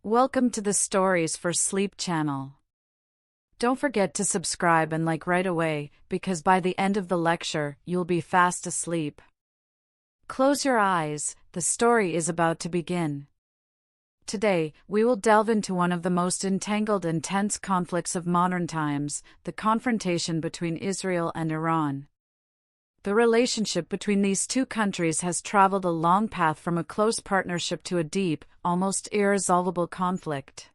Welcome to the Stories for Sleep channel. Don't forget to subscribe and like right away, because by the end of the lecture, you'll be fast asleep. Close your eyes, the story is about to begin. Today, we will delve into one of the most entangled and tense conflicts of modern times, the confrontation between Israel and Iran. The relationship between these two countries has traveled a long path from a close partnership to a deep, almost irresolvable conflict.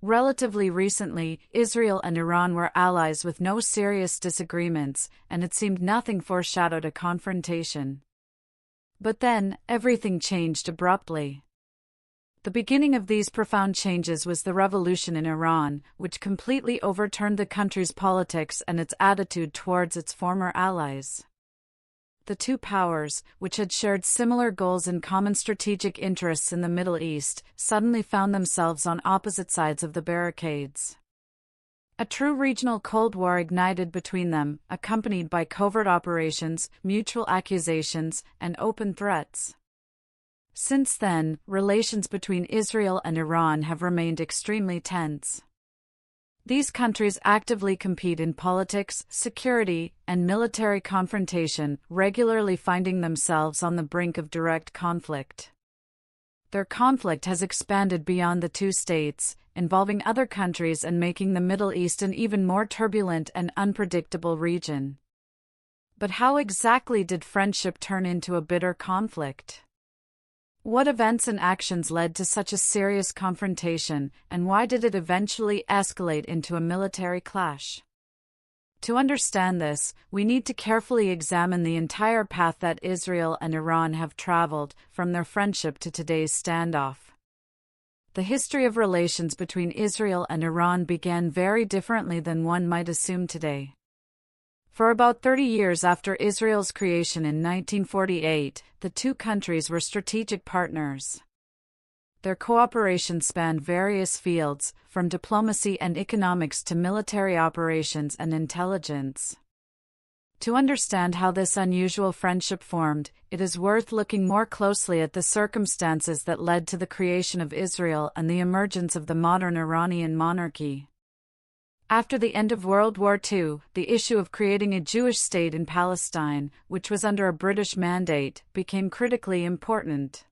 Relatively recently, Israel and Iran were allies with no serious disagreements, and it seemed nothing foreshadowed a confrontation. But then, everything changed abruptly. The beginning of these profound changes was the revolution in Iran, which completely overturned the country's politics and its attitude towards its former allies. The two powers, which had shared similar goals and common strategic interests in the Middle East, suddenly found themselves on opposite sides of the barricades. A true regional Cold War ignited between them, accompanied by covert operations, mutual accusations, and open threats. Since then, relations between Israel and Iran have remained extremely tense. These countries actively compete in politics, security, and military confrontation, regularly finding themselves on the brink of direct conflict. Their conflict has expanded beyond the two states, involving other countries and making the Middle East an even more turbulent and unpredictable region. But how exactly did friendship turn into a bitter conflict? What events and actions led to such a serious confrontation, and why did it eventually escalate into a military clash? To understand this, we need to carefully examine the entire path that Israel and Iran have traveled, from their friendship to today's standoff. The history of relations between Israel and Iran began very differently than one might assume today. For about 30 years after Israel's creation in 1948, the two countries were strategic partners. Their cooperation spanned various fields, from diplomacy and economics to military operations and intelligence. To understand how this unusual friendship formed, it is worth looking more closely at the circumstances that led to the creation of Israel and the emergence of the modern Iranian monarchy. After the end of World War II, the issue of creating a Jewish state in Palestine, which was under a British mandate, became critically important.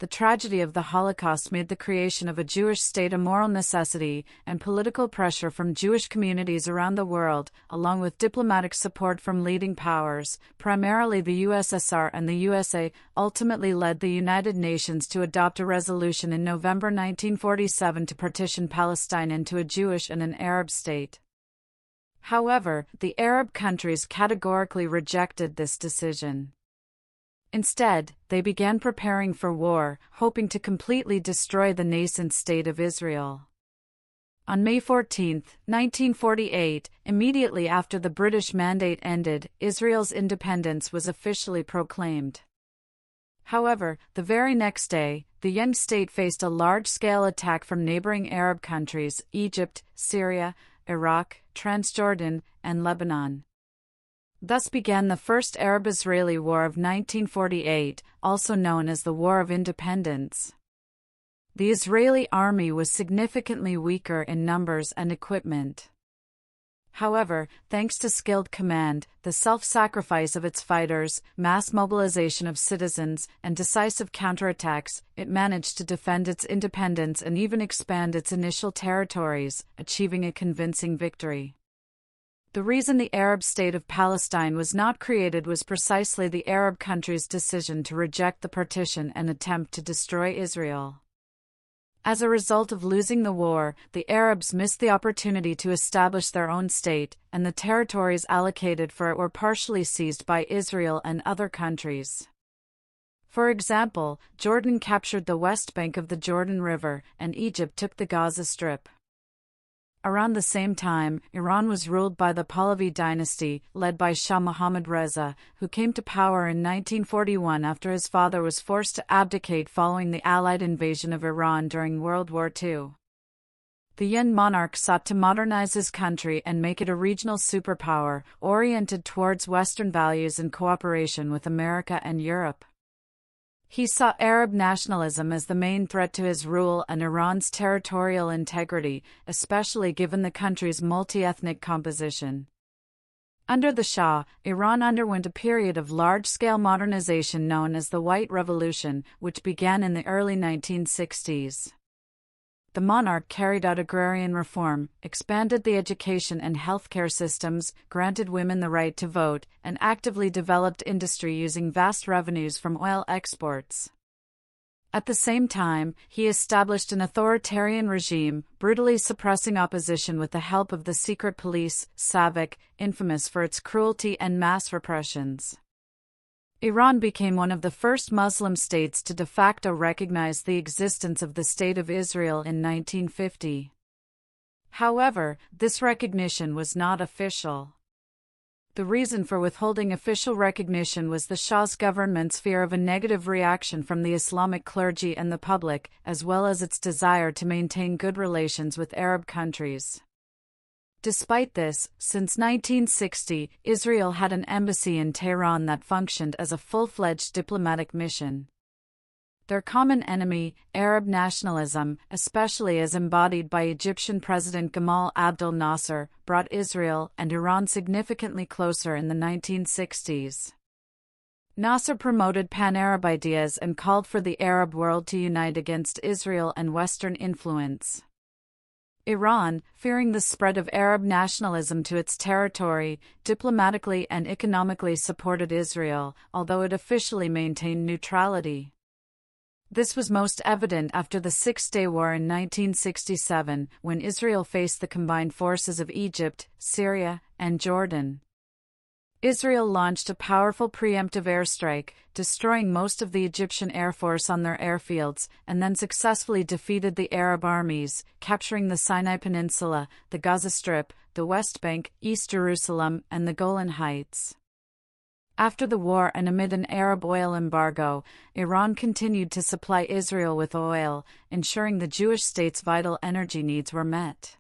The tragedy of the Holocaust made the creation of a Jewish state a moral necessity, and political pressure from Jewish communities around the world, along with diplomatic support from leading powers, primarily the USSR and the USA, ultimately led the United Nations to adopt a resolution in November 1947 to partition Palestine into a Jewish and an Arab state. However, the Arab countries categorically rejected this decision. Instead, they began preparing for war, hoping to completely destroy the nascent state of Israel. On May 14, 1948, immediately after the British mandate ended, Israel's independence was officially proclaimed. However, the very next day, the young state faced a large-scale attack from neighboring Arab countries, Egypt, Syria, Iraq, Transjordan, and Lebanon. Thus began the First Arab-Israeli War of 1948, also known as the War of Independence. The Israeli army was significantly weaker in numbers and equipment. However, thanks to skilled command, the self-sacrifice of its fighters, mass mobilization of citizens, and decisive counterattacks, it managed to defend its independence and even expand its initial territories, achieving a convincing victory. The reason the Arab state of Palestine was not created was precisely the Arab countries' decision to reject the partition and attempt to destroy Israel. As a result of losing the war, the Arabs missed the opportunity to establish their own state, and the territories allocated for it were partially seized by Israel and other countries. For example, Jordan captured the west bank of the Jordan River, and Egypt took the Gaza Strip. Around the same time, Iran was ruled by the Pahlavi dynasty, led by Shah Mohammad Reza, who came to power in 1941 after his father was forced to abdicate following the Allied invasion of Iran during World War II. The young monarch sought to modernize his country and make it a regional superpower, oriented towards Western values and cooperation with America and Europe. He saw Arab nationalism as the main threat to his rule and Iran's territorial integrity, especially given the country's multi-ethnic composition. Under the Shah, Iran underwent a period of large-scale modernization known as the White Revolution, which began in the early 1960s. The monarch carried out agrarian reform, expanded the education and healthcare systems, granted women the right to vote, and actively developed industry using vast revenues from oil exports. At the same time, he established an authoritarian regime, brutally suppressing opposition with the help of the secret police, Savak, infamous for its cruelty and mass repressions. Iran became one of the first Muslim states to de facto recognize the existence of the State of Israel in 1950. However, this recognition was not official. The reason for withholding official recognition was the Shah's government's fear of a negative reaction from the Islamic clergy and the public, as well as its desire to maintain good relations with Arab countries. Despite this, since 1960, Israel had an embassy in Tehran that functioned as a full-fledged diplomatic mission. Their common enemy, Arab nationalism, especially as embodied by Egyptian President Gamal Abdel Nasser, brought Israel and Iran significantly closer in the 1960s. Nasser promoted pan-Arab ideas and called for the Arab world to unite against Israel and Western influence. Iran, fearing the spread of Arab nationalism to its territory, diplomatically and economically supported Israel, although it officially maintained neutrality. This was most evident after the Six-Day War in 1967, when Israel faced the combined forces of Egypt, Syria, and Jordan. Israel launched a powerful preemptive airstrike, destroying most of the Egyptian Air Force on their airfields, and then successfully defeated the Arab armies, capturing the Sinai Peninsula, the Gaza Strip, the West Bank, East Jerusalem, and the Golan Heights. After the war and amid an Arab oil embargo, Iran continued to supply Israel with oil, ensuring the Jewish state's vital energy needs were met.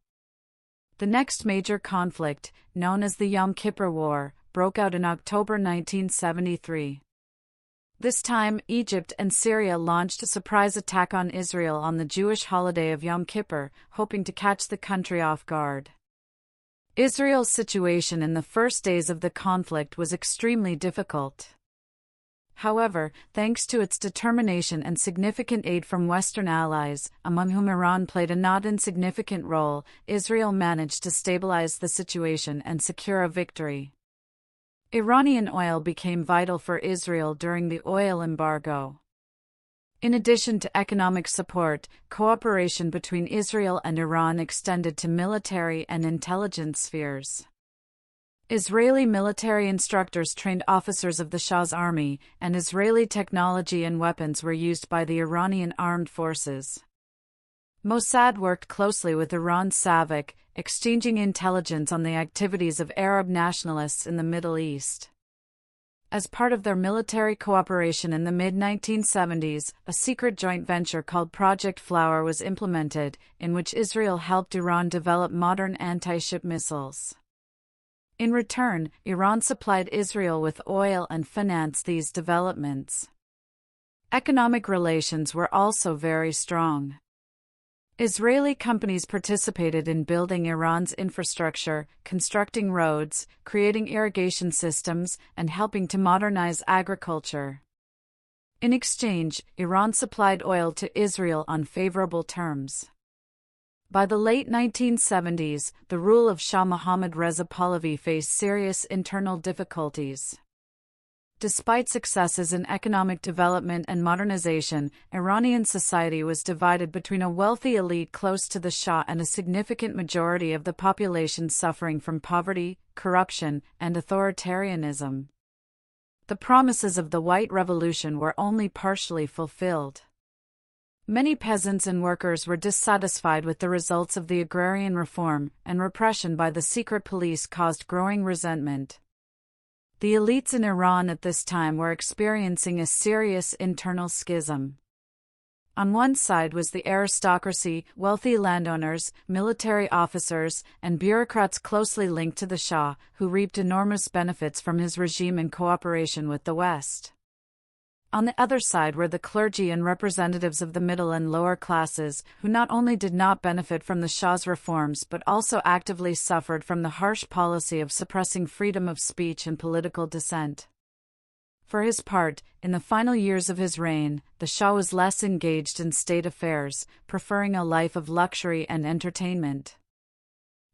The next major conflict, known as the Yom Kippur War, broke out in October 1973. This time, Egypt and Syria launched a surprise attack on Israel on the Jewish holiday of Yom Kippur, hoping to catch the country off guard. Israel's situation in the first days of the conflict was extremely difficult. However, thanks to its determination and significant aid from Western allies, among whom Iran played a not insignificant role, Israel managed to stabilize the situation and secure a victory. Iranian oil became vital for Israel during the oil embargo. In addition to economic support, cooperation between Israel and Iran extended to military and intelligence spheres. Israeli military instructors trained officers of the Shah's army, and Israeli technology and weapons were used by the Iranian armed forces. Mossad worked closely with Iran's Savak, exchanging intelligence on the activities of Arab nationalists in the Middle East. As part of their military cooperation in the mid-1970s, a secret joint venture called Project Flower was implemented, in which Israel helped Iran develop modern anti-ship missiles. In return, Iran supplied Israel with oil and financed these developments. Economic relations were also very strong. Israeli companies participated in building Iran's infrastructure, constructing roads, creating irrigation systems, and helping to modernize agriculture. In exchange, Iran supplied oil to Israel on favorable terms. By the late 1970s, the rule of Shah Mohammad Reza Pahlavi faced serious internal difficulties. Despite successes in economic development and modernization, Iranian society was divided between a wealthy elite close to the Shah and a significant majority of the population suffering from poverty, corruption, and authoritarianism. The promises of the White Revolution were only partially fulfilled. Many peasants and workers were dissatisfied with the results of the agrarian reform, and repression by the secret police caused growing resentment. The elites in Iran at this time were experiencing a serious internal schism. On one side was the aristocracy, wealthy landowners, military officers, and bureaucrats closely linked to the Shah, who reaped enormous benefits from his regime in cooperation with the West. On the other side were the clergy and representatives of the middle and lower classes, who not only did not benefit from the Shah's reforms but also actively suffered from the harsh policy of suppressing freedom of speech and political dissent. For his part, in the final years of his reign, the Shah was less engaged in state affairs, preferring a life of luxury and entertainment.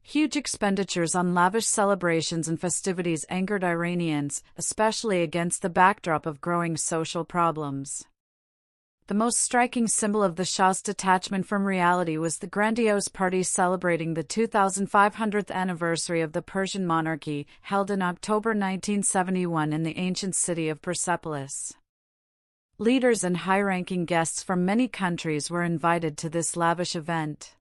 Huge expenditures on lavish celebrations and festivities angered Iranians, especially against the backdrop of growing social problems. The most striking symbol of the Shah's detachment from reality was the grandiose party celebrating the 2500th anniversary of the Persian monarchy, held in October 1971 in the ancient city of Persepolis. Leaders and high-ranking guests from many countries were invited to this lavish event.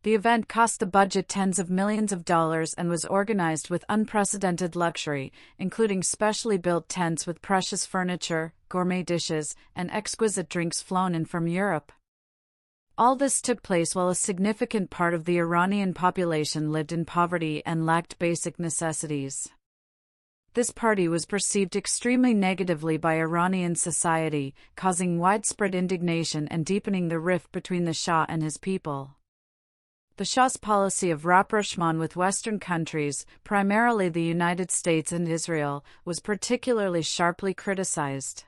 The event cost the budget tens of millions of dollars and was organized with unprecedented luxury, including specially built tents with precious furniture, gourmet dishes, and exquisite drinks flown in from Europe. All this took place while a significant part of the Iranian population lived in poverty and lacked basic necessities. This party was perceived extremely negatively by Iranian society, causing widespread indignation and deepening the rift between the Shah and his people. The Shah's policy of rapprochement with Western countries, primarily the United States and Israel, was particularly sharply criticized.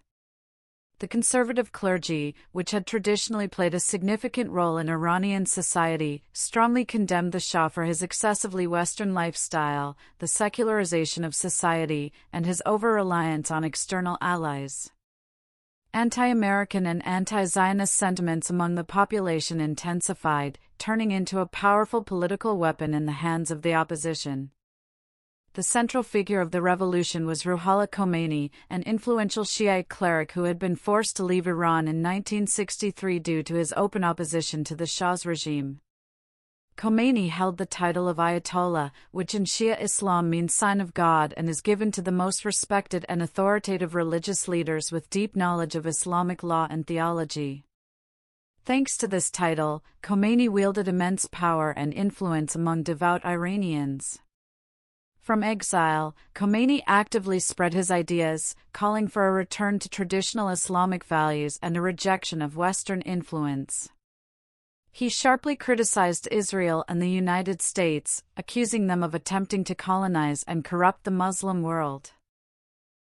The conservative clergy, which had traditionally played a significant role in Iranian society, strongly condemned the Shah for his excessively Western lifestyle, the secularization of society, and his over-reliance on external allies. Anti-American and anti-Zionist sentiments among the population intensified, turning into a powerful political weapon in the hands of the opposition. The central figure of the revolution was Ruhollah Khomeini, an influential Shiite cleric who had been forced to leave Iran in 1963 due to his open opposition to the Shah's regime. Khomeini held the title of Ayatollah, which in Shia Islam means sign of God and is given to the most respected and authoritative religious leaders with deep knowledge of Islamic law and theology. Thanks to this title, Khomeini wielded immense power and influence among devout Iranians. From exile, Khomeini actively spread his ideas, calling for a return to traditional Islamic values and a rejection of Western influence. He sharply criticized Israel and the United States, accusing them of attempting to colonize and corrupt the Muslim world.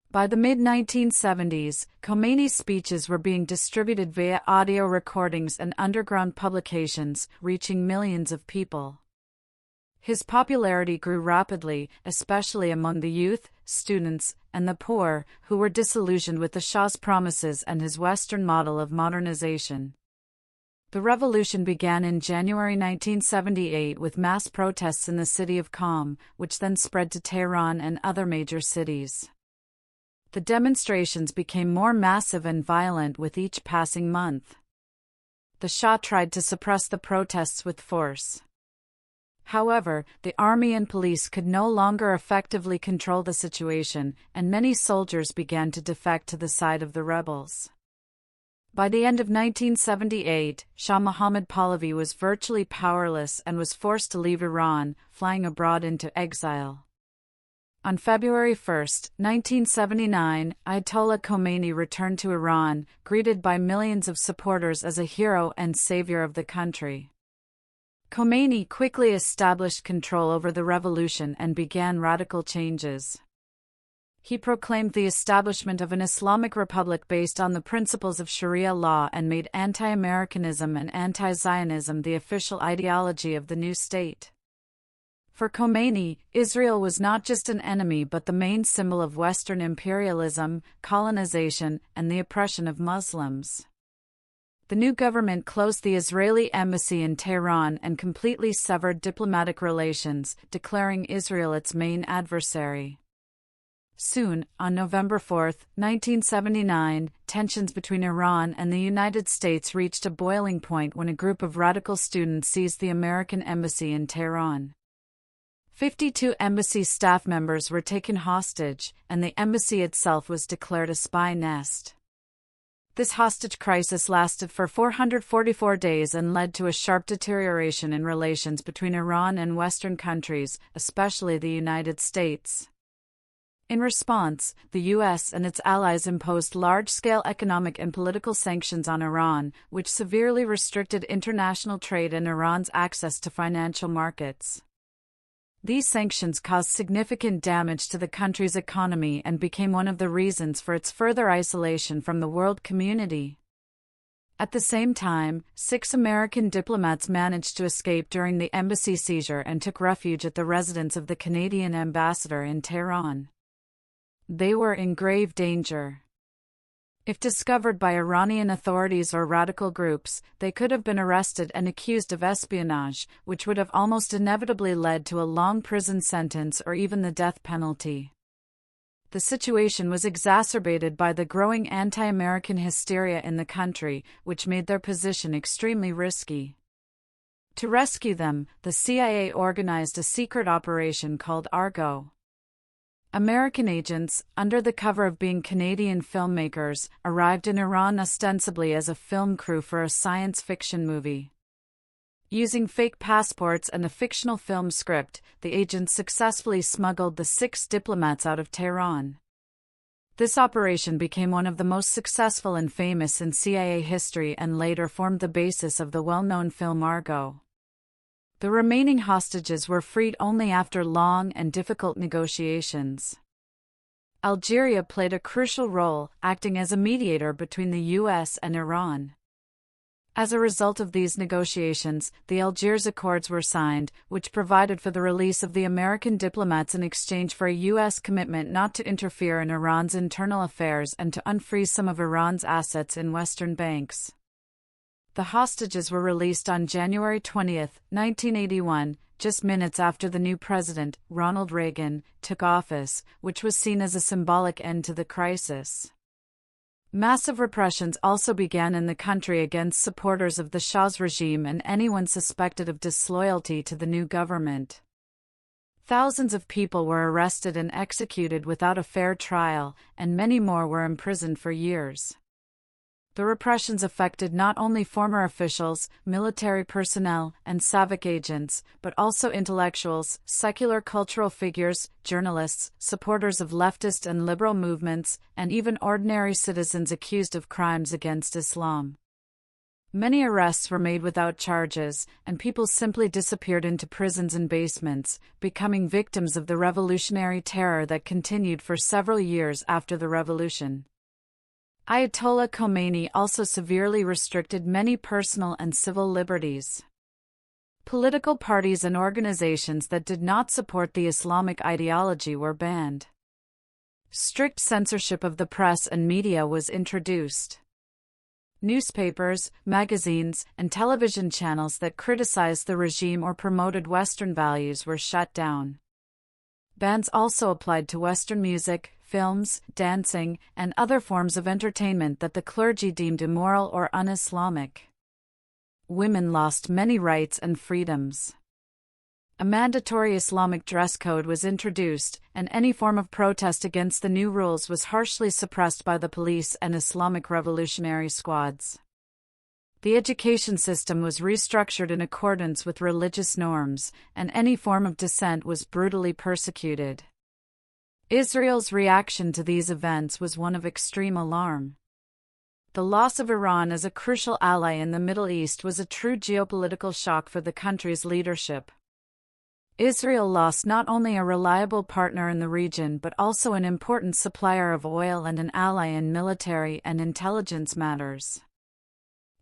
By the mid-1970s, Khomeini's speeches were being distributed via audio recordings and underground publications, reaching millions of people. His popularity grew rapidly, especially among the youth, students, and the poor, who were disillusioned with the Shah's promises and his Western model of modernization. The revolution began in January 1978 with mass protests in the city of Qom, which then spread to Tehran and other major cities. The demonstrations became more massive and violent with each passing month. The Shah tried to suppress the protests with force. However, the army and police could no longer effectively control the situation, and many soldiers began to defect to the side of the rebels. By the end of 1978, Shah Mohammad Pahlavi was virtually powerless and was forced to leave Iran, flying abroad into exile. On February 1, 1979, Ayatollah Khomeini returned to Iran, greeted by millions of supporters as a hero and savior of the country. Khomeini quickly established control over the revolution and began radical changes. He proclaimed the establishment of an Islamic republic based on the principles of Sharia law and made anti-Americanism and anti-Zionism the official ideology of the new state. For Khomeini, Israel was not just an enemy but the main symbol of Western imperialism, colonization, and the oppression of Muslims. The new government closed the Israeli embassy in Tehran and completely severed diplomatic relations, declaring Israel its main adversary. Soon, on November 4, 1979, tensions between Iran and the United States reached a boiling point when a group of radical students seized the American embassy in Tehran. 52 embassy staff members were taken hostage, and the embassy itself was declared a spy nest. This hostage crisis lasted for 444 days and led to a sharp deterioration in relations between Iran and Western countries, especially the United States. In response, the U.S. and its allies imposed large-scale economic and political sanctions on Iran, which severely restricted international trade and Iran's access to financial markets. These sanctions caused significant damage to the country's economy and became one of the reasons for its further isolation from the world community. At the same time, 6 American diplomats managed to escape during the embassy seizure and took refuge at the residence of the Canadian ambassador in Tehran. They were in grave danger. If discovered by Iranian authorities or radical groups, they could have been arrested and accused of espionage, which would have almost inevitably led to a long prison sentence or even the death penalty. The situation was exacerbated by the growing anti-American hysteria in the country, which made their position extremely risky. To rescue them, the CIA organized a secret operation called Argo. American agents, under the cover of being Canadian filmmakers, arrived in Iran ostensibly as a film crew for a science fiction movie. Using fake passports and a fictional film script, the agents successfully smuggled the 6 diplomats out of Tehran. This operation became one of the most successful and famous in CIA history and later formed the basis of the well-known film Argo. The remaining hostages were freed only after long and difficult negotiations. Algeria played a crucial role, acting as a mediator between the U.S. and Iran. As a result of these negotiations, the Algiers Accords were signed, which provided for the release of the American diplomats in exchange for a U.S. commitment not to interfere in Iran's internal affairs and to unfreeze some of Iran's assets in Western banks. The hostages were released on January 20, 1981, just minutes after the new president, Ronald Reagan, took office, which was seen as a symbolic end to the crisis. Massive repressions also began in the country against supporters of the Shah's regime and anyone suspected of disloyalty to the new government. Thousands of people were arrested and executed without a fair trial, and many more were imprisoned for years. The repressions affected not only former officials, military personnel, and civic agents, but also intellectuals, secular cultural figures, journalists, supporters of leftist and liberal movements, and even ordinary citizens accused of crimes against Islam. Many arrests were made without charges, and people simply disappeared into prisons and basements, becoming victims of the revolutionary terror that continued for several years after the revolution. Ayatollah Khomeini also severely restricted many personal and civil liberties. Political parties and organizations that did not support the Islamic ideology were banned. Strict censorship of the press and media was introduced. Newspapers, magazines, and television channels that criticized the regime or promoted Western values were shut down. Bans also applied to Western music, films, dancing, and other forms of entertainment that the clergy deemed immoral or un-Islamic. Women lost many rights and freedoms. A mandatory Islamic dress code was introduced, and any form of protest against the new rules was harshly suppressed by the police and Islamic revolutionary squads. The education system was restructured in accordance with religious norms, and any form of dissent was brutally persecuted. Israel's reaction to these events was one of extreme alarm. The loss of Iran as a crucial ally in the Middle East was a true geopolitical shock for the country's leadership. Israel lost not only a reliable partner in the region but also an important supplier of oil and an ally in military and intelligence matters.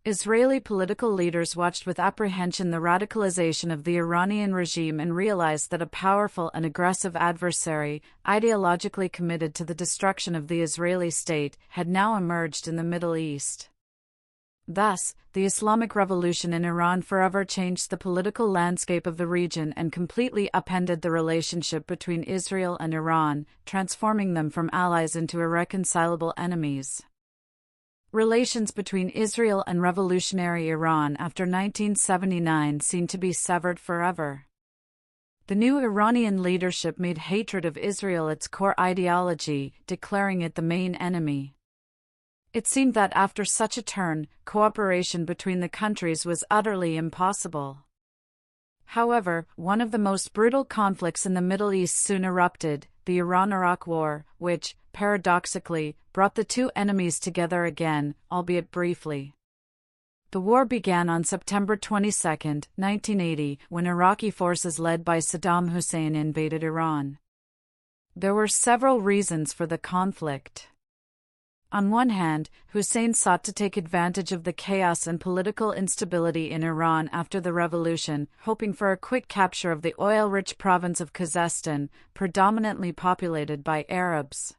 Israeli political leaders watched with apprehension the radicalization of the Iranian regime and realized that a powerful and aggressive adversary, ideologically committed to the destruction of the Israeli state, had now emerged in the Middle East. Thus, the Islamic Revolution in Iran forever changed the political landscape of the region and completely upended the relationship between Israel and Iran, transforming them from allies into irreconcilable enemies. Relations between Israel and revolutionary Iran after 1979 seemed to be severed forever. The new Iranian leadership made hatred of Israel its core ideology, declaring it the main enemy. It seemed that after such a turn, cooperation between the countries was utterly impossible. However, one of the most brutal conflicts in the Middle East soon erupted, the Iran-Iraq War, which, paradoxically, brought the two enemies together again, albeit briefly. The war began on September 22, 1980, when Iraqi forces led by Saddam Hussein invaded Iran. There were several reasons for the conflict. On one hand, Hussein sought to take advantage of the chaos and political instability in Iran after the revolution, hoping for a quick capture of the oil-rich province of Khuzestan, predominantly populated by Arabs.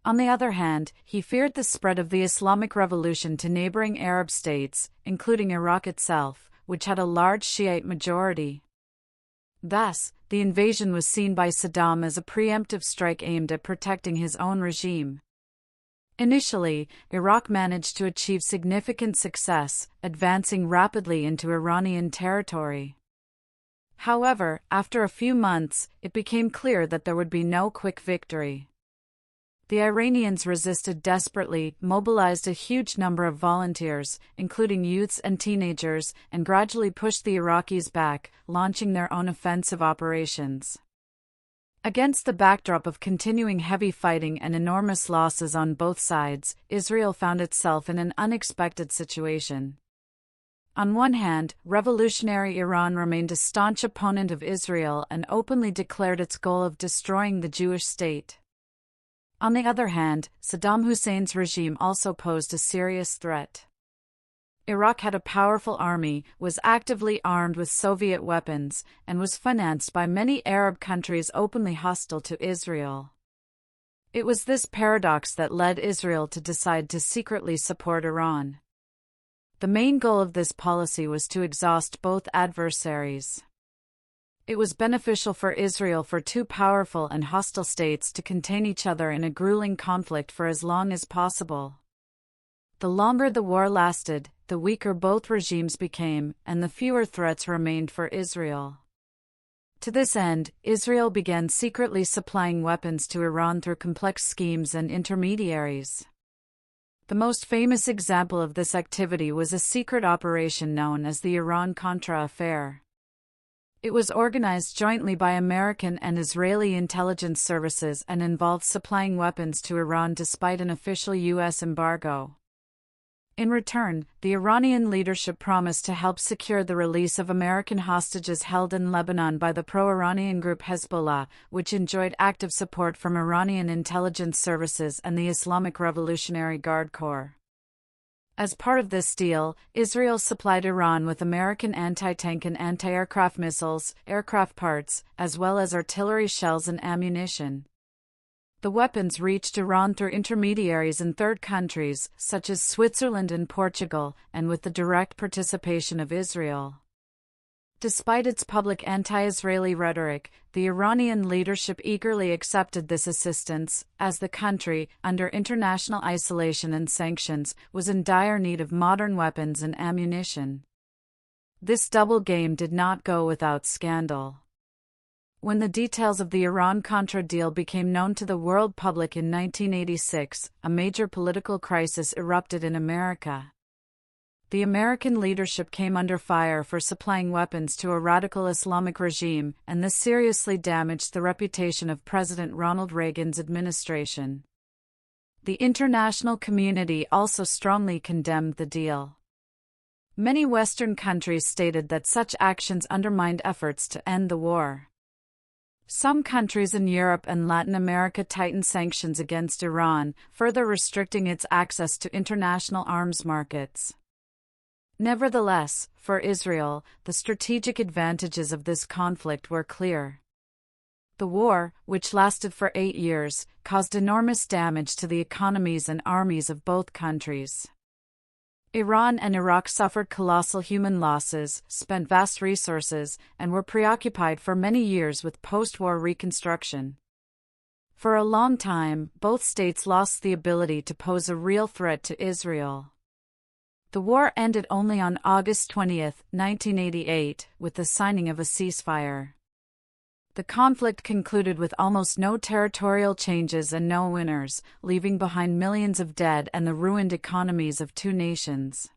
On the other hand, he feared the spread of the Islamic Revolution to neighboring Arab states, including Iraq itself, which had a large Shiite majority. Thus, the invasion was seen by Saddam as a preemptive strike aimed at protecting his own regime. Initially, Iraq managed to achieve significant success, advancing rapidly into Iranian territory. However, after a few months, it became clear that there would be no quick victory. The Iranians resisted desperately, mobilized a huge number of volunteers, including youths and teenagers, and gradually pushed the Iraqis back, launching their own offensive operations. Against the backdrop of continuing heavy fighting and enormous losses on both sides, Israel found itself in an unexpected situation. On one hand, revolutionary Iran remained a staunch opponent of Israel and openly declared its goal of destroying the Jewish state. On the other hand, Saddam Hussein's regime also posed a serious threat. Iraq had a powerful army, was actively armed with Soviet weapons, and was financed by many Arab countries openly hostile to Israel. It was this paradox that led Israel to decide to secretly support Iran. The main goal of this policy was to exhaust both adversaries. It was beneficial for Israel for two powerful and hostile states to contain each other in a grueling conflict for as long as possible. The longer the war lasted, the weaker both regimes became, and the fewer threats remained for Israel. To this end, Israel began secretly supplying weapons to Iran through complex schemes and intermediaries. The most famous example of this activity was a secret operation known as the Iran-Contra affair. It was organized jointly by American and Israeli intelligence services and involved supplying weapons to Iran despite an official U.S. embargo. In return, the Iranian leadership promised to help secure the release of American hostages held in Lebanon by the pro-Iranian group Hezbollah, which enjoyed active support from Iranian intelligence services and the Islamic Revolutionary Guard Corps. As part of this deal, Israel supplied Iran with American anti-tank and anti-aircraft missiles, aircraft parts, as well as artillery shells and ammunition. The weapons reached Iran through intermediaries in third countries, such as Switzerland and Portugal, and with the direct participation of Israel. Despite its public anti-Israeli rhetoric, the Iranian leadership eagerly accepted this assistance, as the country, under international isolation and sanctions, was in dire need of modern weapons and ammunition. This double game did not go without scandal. When the details of the Iran-Contra deal became known to the world public in 1986, a major political crisis erupted in America. The American leadership came under fire for supplying weapons to a radical Islamic regime, and this seriously damaged the reputation of President Ronald Reagan's administration. The international community also strongly condemned the deal. Many Western countries stated that such actions undermined efforts to end the war. Some countries in Europe and Latin America tightened sanctions against Iran, further restricting its access to international arms markets. Nevertheless, for Israel, the strategic advantages of this conflict were clear. The war, which lasted for 8 years, caused enormous damage to the economies and armies of both countries. Iran and Iraq suffered colossal human losses, spent vast resources, and were preoccupied for many years with post-war reconstruction. For a long time, both states lost the ability to pose a real threat to Israel. The war ended only on August 20, 1988, with the signing of a ceasefire. The conflict concluded with almost no territorial changes and no winners, leaving behind millions of dead and the ruined economies of two nations.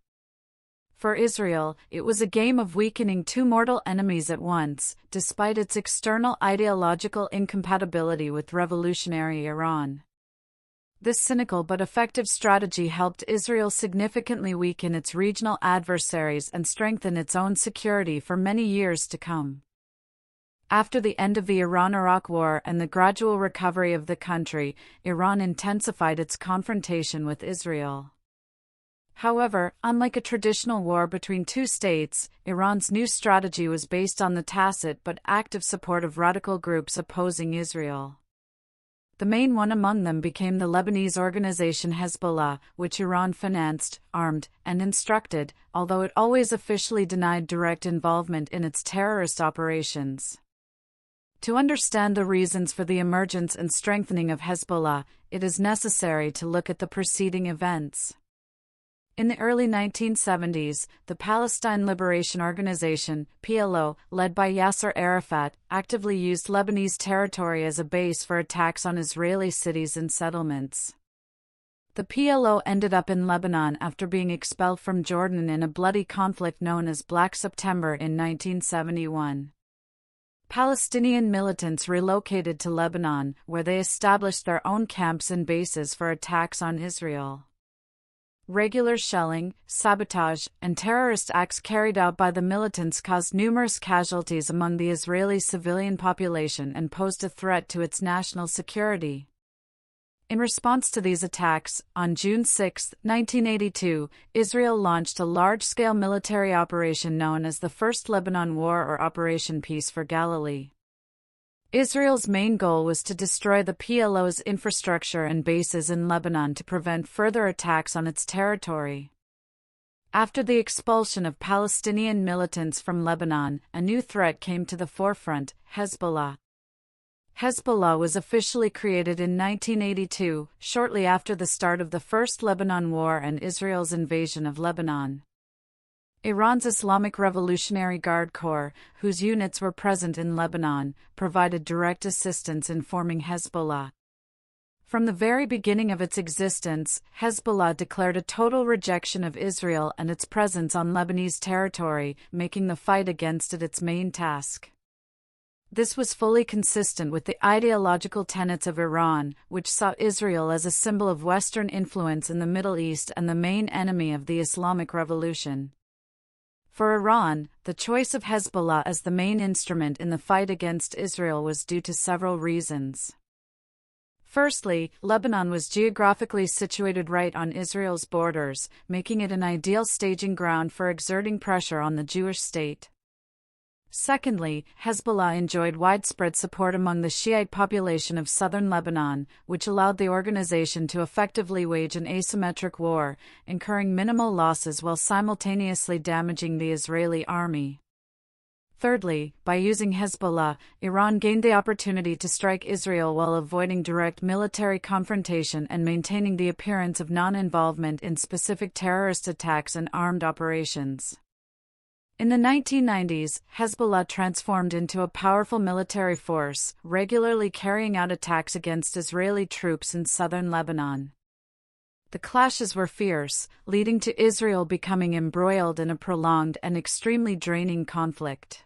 For Israel, it was a game of weakening two mortal enemies at once, despite its external ideological incompatibility with revolutionary Iran. This cynical but effective strategy helped Israel significantly weaken its regional adversaries and strengthen its own security for many years to come. After the end of the Iran-Iraq War and the gradual recovery of the country, Iran intensified its confrontation with Israel. However, unlike a traditional war between two states, Iran's new strategy was based on the tacit but active support of radical groups opposing Israel. The main one among them became the Lebanese organization Hezbollah, which Iran financed, armed, and instructed, although it always officially denied direct involvement in its terrorist operations. To understand the reasons for the emergence and strengthening of Hezbollah, it is necessary to look at the preceding events. In the early 1970s, the Palestine Liberation Organization, PLO, led by Yasser Arafat, actively used Lebanese territory as a base for attacks on Israeli cities and settlements. The PLO ended up in Lebanon after being expelled from Jordan in a bloody conflict known as Black September in 1971. Palestinian militants relocated to Lebanon, where they established their own camps and bases for attacks on Israel. Regular shelling, sabotage, and terrorist acts carried out by the militants caused numerous casualties among the Israeli civilian population and posed a threat to its national security. In response to these attacks, on June 6, 1982, Israel launched a large-scale military operation known as the First Lebanon War or Operation Peace for Galilee. Israel's main goal was to destroy the PLO's infrastructure and bases in Lebanon to prevent further attacks on its territory. After the expulsion of Palestinian militants from Lebanon, a new threat came to the forefront: Hezbollah. Hezbollah was officially created in 1982, shortly after the start of the First Lebanon War and Israel's invasion of Lebanon. Iran's Islamic Revolutionary Guard Corps, whose units were present in Lebanon, provided direct assistance in forming Hezbollah. From the very beginning of its existence, Hezbollah declared a total rejection of Israel and its presence on Lebanese territory, making the fight against it its main task. This was fully consistent with the ideological tenets of Iran, which saw Israel as a symbol of Western influence in the Middle East and the main enemy of the Islamic Revolution. For Iran, the choice of Hezbollah as the main instrument in the fight against Israel was due to several reasons. Firstly, Lebanon was geographically situated right on Israel's borders, making it an ideal staging ground for exerting pressure on the Jewish state. Secondly, Hezbollah enjoyed widespread support among the Shiite population of southern Lebanon, which allowed the organization to effectively wage an asymmetric war, incurring minimal losses while simultaneously damaging the Israeli army. Thirdly, by using Hezbollah, Iran gained the opportunity to strike Israel while avoiding direct military confrontation and maintaining the appearance of non-involvement in specific terrorist attacks and armed operations. In the 1990s, Hezbollah transformed into a powerful military force, regularly carrying out attacks against Israeli troops in southern Lebanon. The clashes were fierce, leading to Israel becoming embroiled in a prolonged and extremely draining conflict.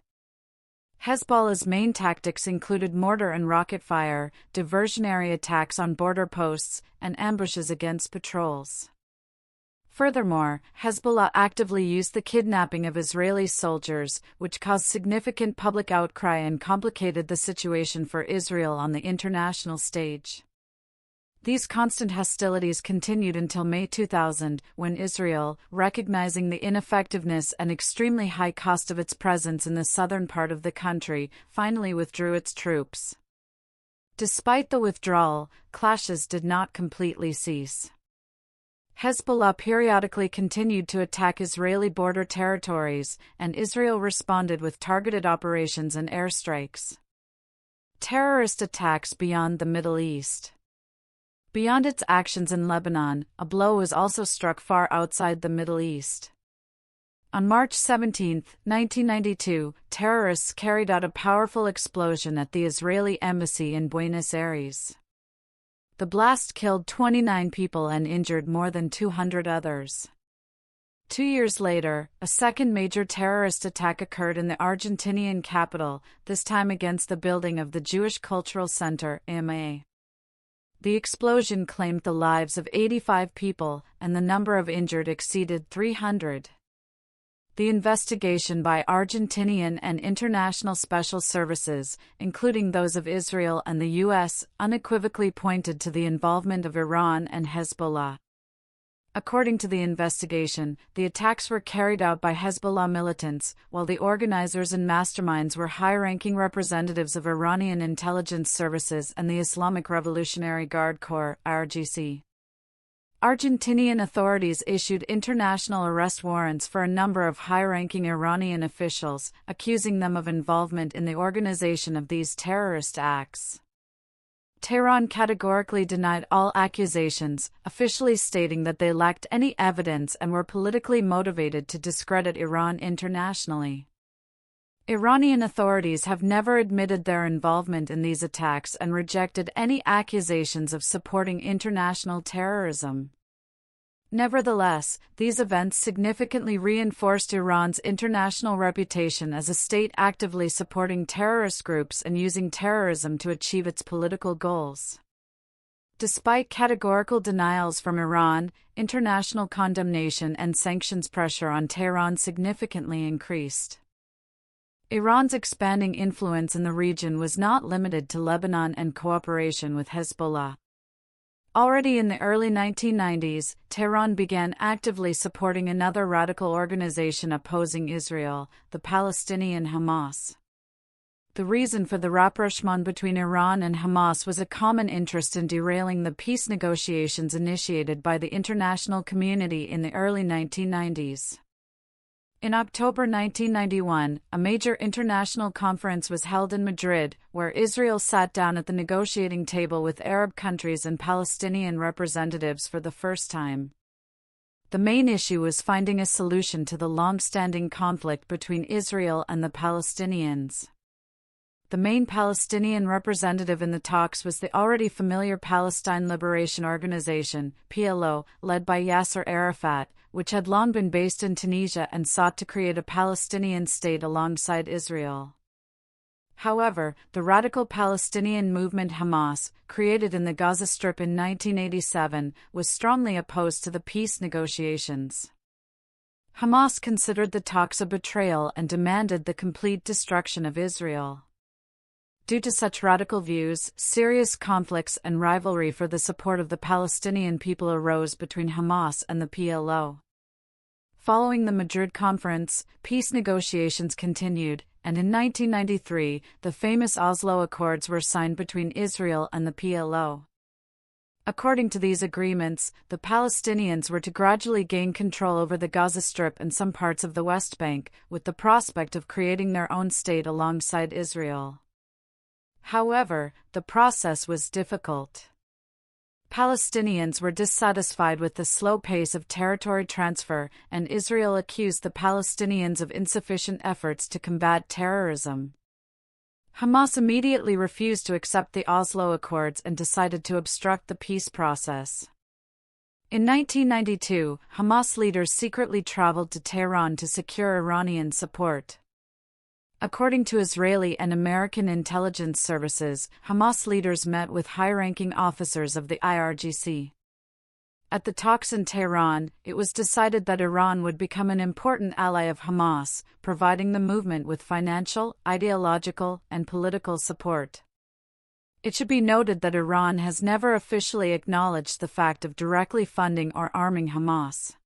Hezbollah's main tactics included mortar and rocket fire, diversionary attacks on border posts, and ambushes against patrols. Furthermore, Hezbollah actively used the kidnapping of Israeli soldiers, which caused significant public outcry and complicated the situation for Israel on the international stage. These constant hostilities continued until May 2000, when Israel, recognizing the ineffectiveness and extremely high cost of its presence in the southern part of the country, finally withdrew its troops. Despite the withdrawal, clashes did not completely cease. Hezbollah periodically continued to attack Israeli border territories, and Israel responded with targeted operations and airstrikes. Terrorist attacks beyond the Middle East. Beyond its actions in Lebanon, a blow was also struck far outside the Middle East. On March 17, 1992, terrorists carried out a powerful explosion at the Israeli embassy in Buenos Aires. The blast killed 29 people and injured more than 200 others. 2 years later, a second major terrorist attack occurred in the Argentinian capital, this time against the building of the Jewish Cultural Center, IMA. The explosion claimed the lives of 85 people, and the number of injured exceeded 300. The investigation by Argentinian and international special services, including those of Israel and the U.S., unequivocally pointed to the involvement of Iran and Hezbollah. According to the investigation, the attacks were carried out by Hezbollah militants, while the organizers and masterminds were high-ranking representatives of Iranian intelligence services and the Islamic Revolutionary Guard Corps, IRGC. Argentinian authorities issued international arrest warrants for a number of high-ranking Iranian officials, accusing them of involvement in the organization of these terrorist acts. Tehran categorically denied all accusations, officially stating that they lacked any evidence and were politically motivated to discredit Iran internationally. Iranian authorities have never admitted their involvement in these attacks and rejected any accusations of supporting international terrorism. Nevertheless, these events significantly reinforced Iran's international reputation as a state actively supporting terrorist groups and using terrorism to achieve its political goals. Despite categorical denials from Iran, international condemnation and sanctions pressure on Tehran significantly increased. Iran's expanding influence in the region was not limited to Lebanon and cooperation with Hezbollah. Already in the early 1990s, Tehran began actively supporting another radical organization opposing Israel, the Palestinian Hamas. The reason for the rapprochement between Iran and Hamas was a common interest in derailing the peace negotiations initiated by the international community in the early 1990s. In October 1991, a major international conference was held in Madrid, where Israel sat down at the negotiating table with Arab countries and Palestinian representatives for the first time. The main issue was finding a solution to the long-standing conflict between Israel and the Palestinians. The main Palestinian representative in the talks was the already familiar Palestine Liberation Organization, PLO, led by Yasser Arafat, which had long been based in Tunisia and sought to create a Palestinian state alongside Israel. However, the radical Palestinian movement Hamas, created in the Gaza Strip in 1987, was strongly opposed to the peace negotiations. Hamas considered the talks a betrayal and demanded the complete destruction of Israel. Due to such radical views, serious conflicts and rivalry for the support of the Palestinian people arose between Hamas and the PLO. Following the Madrid conference, peace negotiations continued, and in 1993, the famous Oslo Accords were signed between Israel and the PLO. According to these agreements, the Palestinians were to gradually gain control over the Gaza Strip and some parts of the West Bank, with the prospect of creating their own state alongside Israel. However, the process was difficult. Palestinians were dissatisfied with the slow pace of territory transfer, and Israel accused the Palestinians of insufficient efforts to combat terrorism. Hamas immediately refused to accept the Oslo Accords and decided to obstruct the peace process. In 1992, Hamas leaders secretly traveled to Tehran to secure Iranian support. According to Israeli and American intelligence services, Hamas leaders met with high-ranking officers of the IRGC. At the talks in Tehran, it was decided that Iran would become an important ally of Hamas, providing the movement with financial, ideological, and political support. It should be noted that Iran has never officially acknowledged the fact of directly funding or arming Hamas.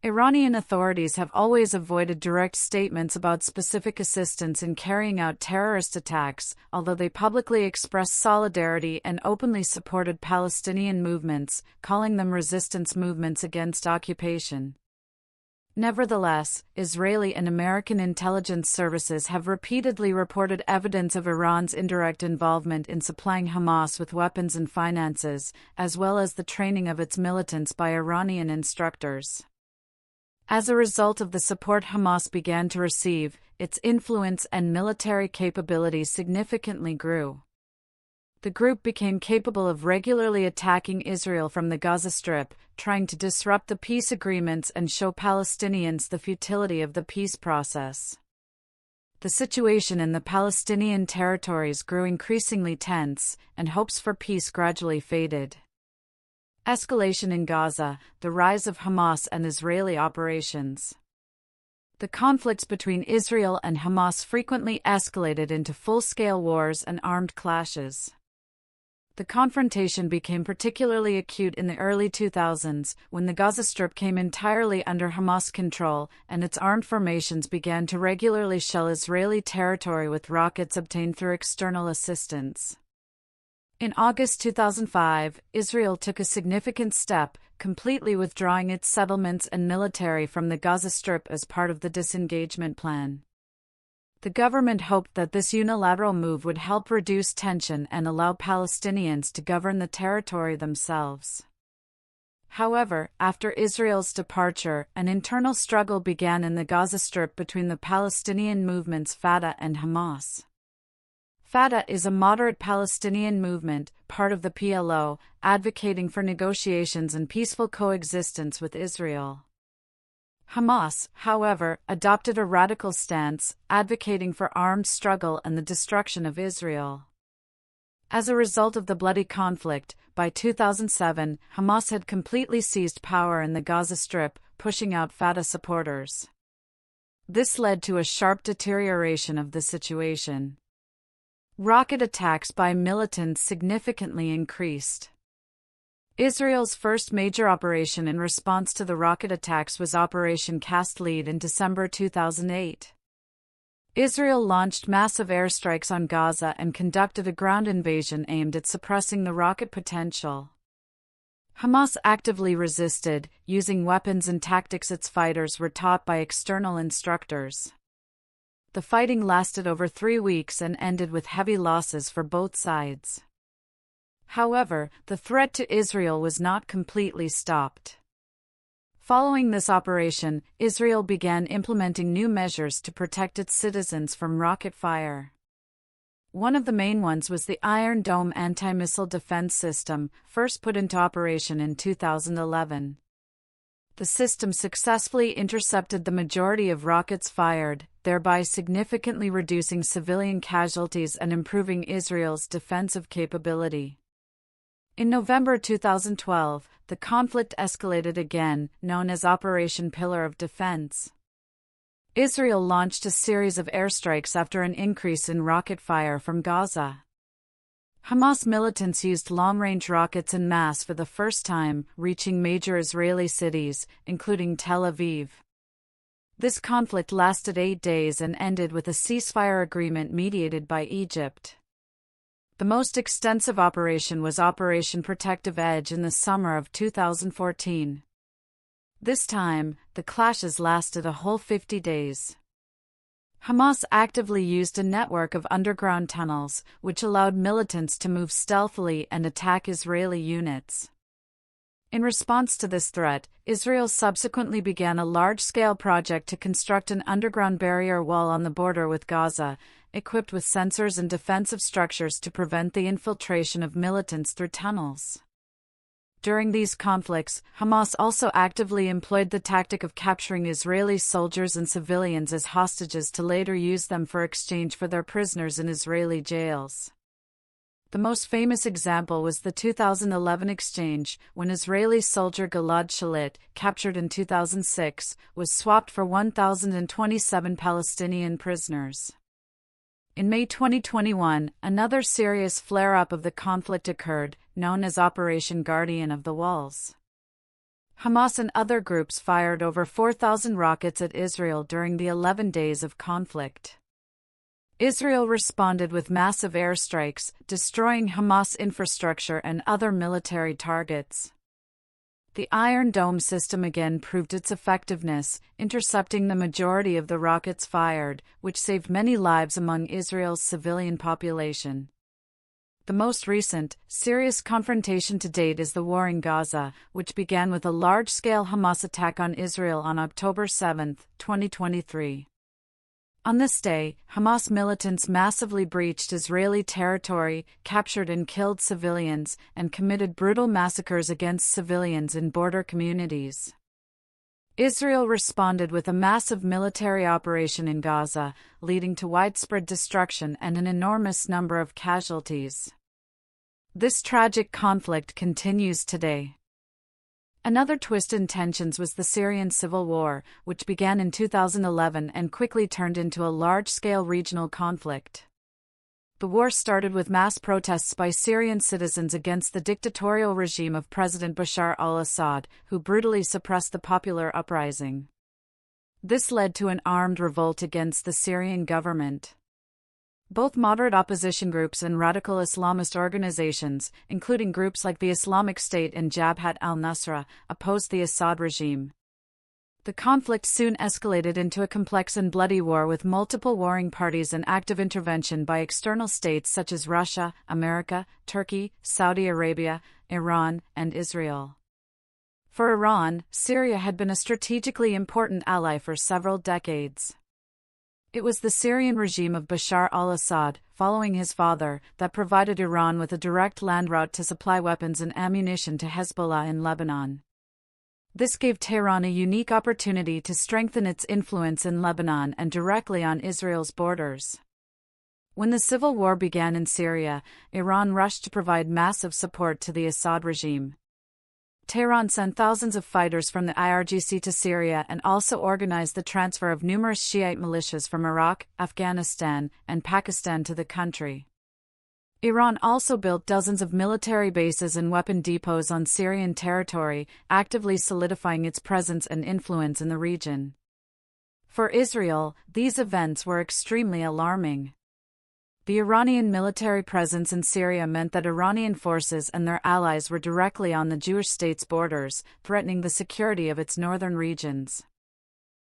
Iranian authorities have always avoided direct statements about specific assistance in carrying out terrorist attacks, although they publicly expressed solidarity and openly supported Palestinian movements, calling them resistance movements against occupation. Nevertheless, Israeli and American intelligence services have repeatedly reported evidence of Iran's indirect involvement in supplying Hamas with weapons and finances, as well as the training of its militants by Iranian instructors. As a result of the support Hamas began to receive, its influence and military capabilities significantly grew. The group became capable of regularly attacking Israel from the Gaza Strip, trying to disrupt the peace agreements and show Palestinians the futility of the peace process. The situation in the Palestinian territories grew increasingly tense, and hopes for peace gradually faded. Escalation in Gaza, the rise of Hamas and Israeli operations. The conflicts between Israel and Hamas frequently escalated into full-scale wars and armed clashes. The confrontation became particularly acute in the early 2000s, when the Gaza Strip came entirely under Hamas control, and its armed formations began to regularly shell Israeli territory with rockets obtained through external assistance. In August 2005, Israel took a significant step, completely withdrawing its settlements and military from the Gaza Strip as part of the disengagement plan. The government hoped that this unilateral move would help reduce tension and allow Palestinians to govern the territory themselves. However, after Israel's departure, an internal struggle began in the Gaza Strip between the Palestinian movements Fatah and Hamas. Fatah is a moderate Palestinian movement, part of the PLO, advocating for negotiations and peaceful coexistence with Israel. Hamas, however, adopted a radical stance, advocating for armed struggle and the destruction of Israel. As a result of the bloody conflict, by 2007, Hamas had completely seized power in the Gaza Strip, pushing out Fatah supporters. This led to a sharp deterioration of the situation. Rocket attacks by militants significantly increased. Israel's first major operation in response to the rocket attacks was Operation Cast Lead in December 2008. Israel launched massive airstrikes on Gaza and conducted a ground invasion aimed at suppressing the rocket potential. Hamas actively resisted, using weapons and tactics its fighters were taught by external instructors. The fighting lasted over 3 weeks and ended with heavy losses for both sides. However, the threat to Israel was not completely stopped. Following this operation, Israel began implementing new measures to protect its citizens from rocket fire. One of the main ones was the Iron Dome anti-missile defense system, first put into operation in 2011. The system successfully intercepted the majority of rockets fired, thereby significantly reducing civilian casualties and improving Israel's defensive capability. In November 2012, the conflict escalated again, known as Operation Pillar of Defense. Israel launched a series of airstrikes after an increase in rocket fire from Gaza. Hamas militants used long-range rockets en masse for the first time, reaching major Israeli cities, including Tel Aviv. This conflict lasted 8 days and ended with a ceasefire agreement mediated by Egypt. The most extensive operation was Operation Protective Edge in the summer of 2014. This time, the clashes lasted a whole 50 days. Hamas actively used a network of underground tunnels, which allowed militants to move stealthily and attack Israeli units. In response to this threat, Israel subsequently began a large-scale project to construct an underground barrier wall on the border with Gaza, equipped with sensors and defensive structures to prevent the infiltration of militants through tunnels. During these conflicts, Hamas also actively employed the tactic of capturing Israeli soldiers and civilians as hostages to later use them for exchange for their prisoners in Israeli jails. The most famous example was the 2011 exchange, when Israeli soldier Gilad Shalit, captured in 2006, was swapped for 1,027 Palestinian prisoners. In May 2021, another serious flare-up of the conflict occurred, known as Operation Guardian of the Walls. Hamas and other groups fired over 4,000 rockets at Israel during the 11 days of conflict. Israel responded with massive airstrikes, destroying Hamas infrastructure and other military targets. The Iron Dome system again proved its effectiveness, intercepting the majority of the rockets fired, which saved many lives among Israel's civilian population. The most recent, serious confrontation to date is the war in Gaza, which began with a large-scale Hamas attack on Israel on October 7, 2023. On this day, Hamas militants massively breached Israeli territory, captured and killed civilians, and committed brutal massacres against civilians in border communities. Israel responded with a massive military operation in Gaza, leading to widespread destruction and an enormous number of casualties. This tragic conflict continues today. Another twist in tensions was the Syrian civil war, which began in 2011 and quickly turned into a large-scale regional conflict. The war started with mass protests by Syrian citizens against the dictatorial regime of President Bashar al-Assad, who brutally suppressed the popular uprising. This led to an armed revolt against the Syrian government. Both moderate opposition groups and radical Islamist organizations, including groups like the Islamic State and Jabhat al-Nusra, opposed the Assad regime. The conflict soon escalated into a complex and bloody war with multiple warring parties and active intervention by external states such as Russia, America, Turkey, Saudi Arabia, Iran, and Israel. For Iran, Syria had been a strategically important ally for several decades. It was the Syrian regime of Bashar al-Assad, following his father, that provided Iran with a direct land route to supply weapons and ammunition to Hezbollah in Lebanon. This gave Tehran a unique opportunity to strengthen its influence in Lebanon and directly on Israel's borders. When the civil war began in Syria, Iran rushed to provide massive support to the Assad regime. Tehran sent thousands of fighters from the IRGC to Syria and also organized the transfer of numerous Shiite militias from Iraq, Afghanistan, and Pakistan to the country. Iran also built dozens of military bases and weapon depots on Syrian territory, actively solidifying its presence and influence in the region. For Israel, these events were extremely alarming. The Iranian military presence in Syria meant that Iranian forces and their allies were directly on the Jewish state's borders, threatening the security of its northern regions.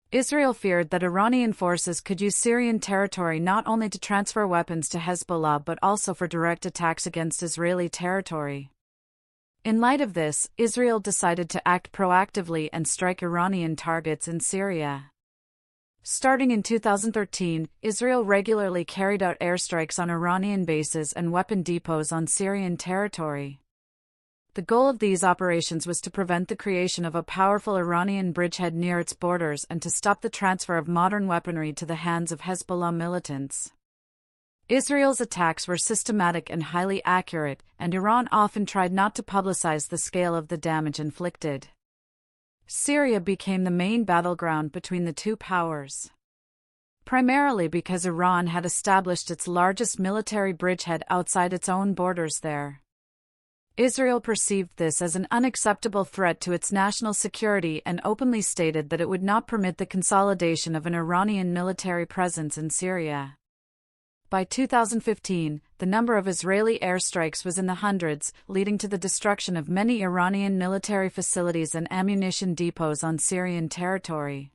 Israel feared that Iranian forces could use Syrian territory not only to transfer weapons to Hezbollah but also for direct attacks against Israeli territory. In light of this, Israel decided to act proactively and strike Iranian targets in Syria. Starting in 2013, Israel regularly carried out airstrikes on Iranian bases and weapon depots on Syrian territory. The goal of these operations was to prevent the creation of a powerful Iranian bridgehead near its borders and to stop the transfer of modern weaponry to the hands of Hezbollah militants. Israel's attacks were systematic and highly accurate, and Iran often tried not to publicize the scale of the damage inflicted. Syria became the main battleground between the two powers. Primarily because Iran had established its largest military bridgehead outside its own borders there. Israel perceived this as an unacceptable threat to its national security and openly stated that it would not permit the consolidation of an Iranian military presence in Syria. By 2015, the number of Israeli airstrikes was in the hundreds, leading to the destruction of many Iranian military facilities and ammunition depots on Syrian territory.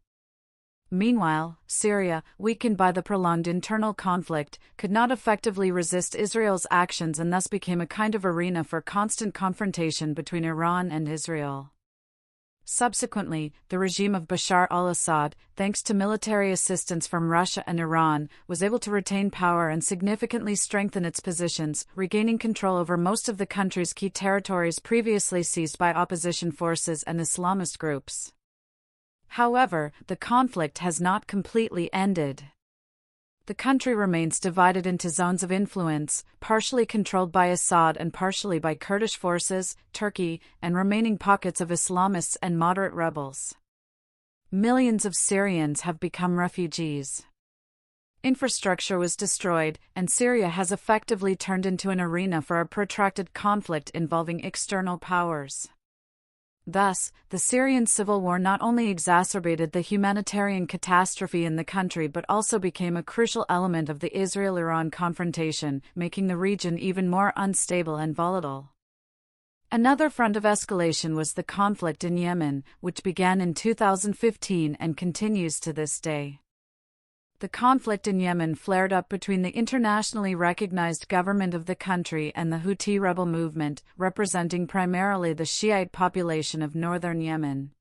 Meanwhile, Syria, weakened by the prolonged internal conflict, could not effectively resist Israel's actions and thus became a kind of arena for constant confrontation between Iran and Israel. Subsequently, the regime of Bashar al-Assad, thanks to military assistance from Russia and Iran, was able to retain power and significantly strengthen its positions, regaining control over most of the country's key territories previously seized by opposition forces and Islamist groups. However, the conflict has not completely ended. The country remains divided into zones of influence, partially controlled by Assad and partially by Kurdish forces, Turkey, and remaining pockets of Islamists and moderate rebels. Millions of Syrians have become refugees. Infrastructure was destroyed, and Syria has effectively turned into an arena for a protracted conflict involving external powers. Thus, the Syrian civil war not only exacerbated the humanitarian catastrophe in the country but also became a crucial element of the Israel-Iran confrontation, making the region even more unstable and volatile. Another front of escalation was the conflict in Yemen, which began in 2015 and continues to this day. The conflict in Yemen flared up between the internationally recognized government of the country and the Houthi rebel movement, representing primarily the Shiite population of northern Yemen.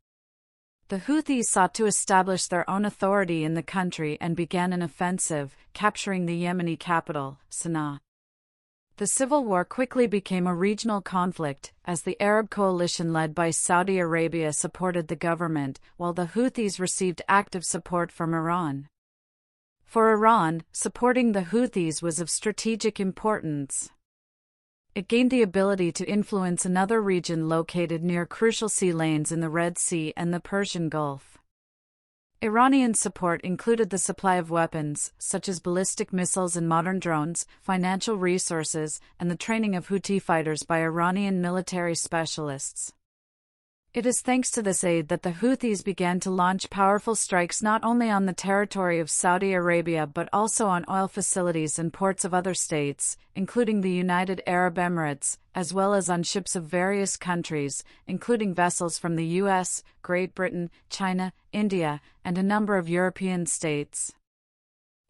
The Houthis sought to establish their own authority in the country and began an offensive, capturing the Yemeni capital, Sana'a. The civil war quickly became a regional conflict, as the Arab coalition led by Saudi Arabia supported the government, while the Houthis received active support from Iran. For Iran, supporting the Houthis was of strategic importance. It gained the ability to influence another region located near crucial sea lanes in the Red Sea and the Persian Gulf. Iranian support included the supply of weapons, such as ballistic missiles and modern drones, financial resources, and the training of Houthi fighters by Iranian military specialists. It is thanks to this aid that the Houthis began to launch powerful strikes not only on the territory of Saudi Arabia but also on oil facilities and ports of other states, including the United Arab Emirates, as well as on ships of various countries, including vessels from the US, Great Britain, China, India, and a number of European states.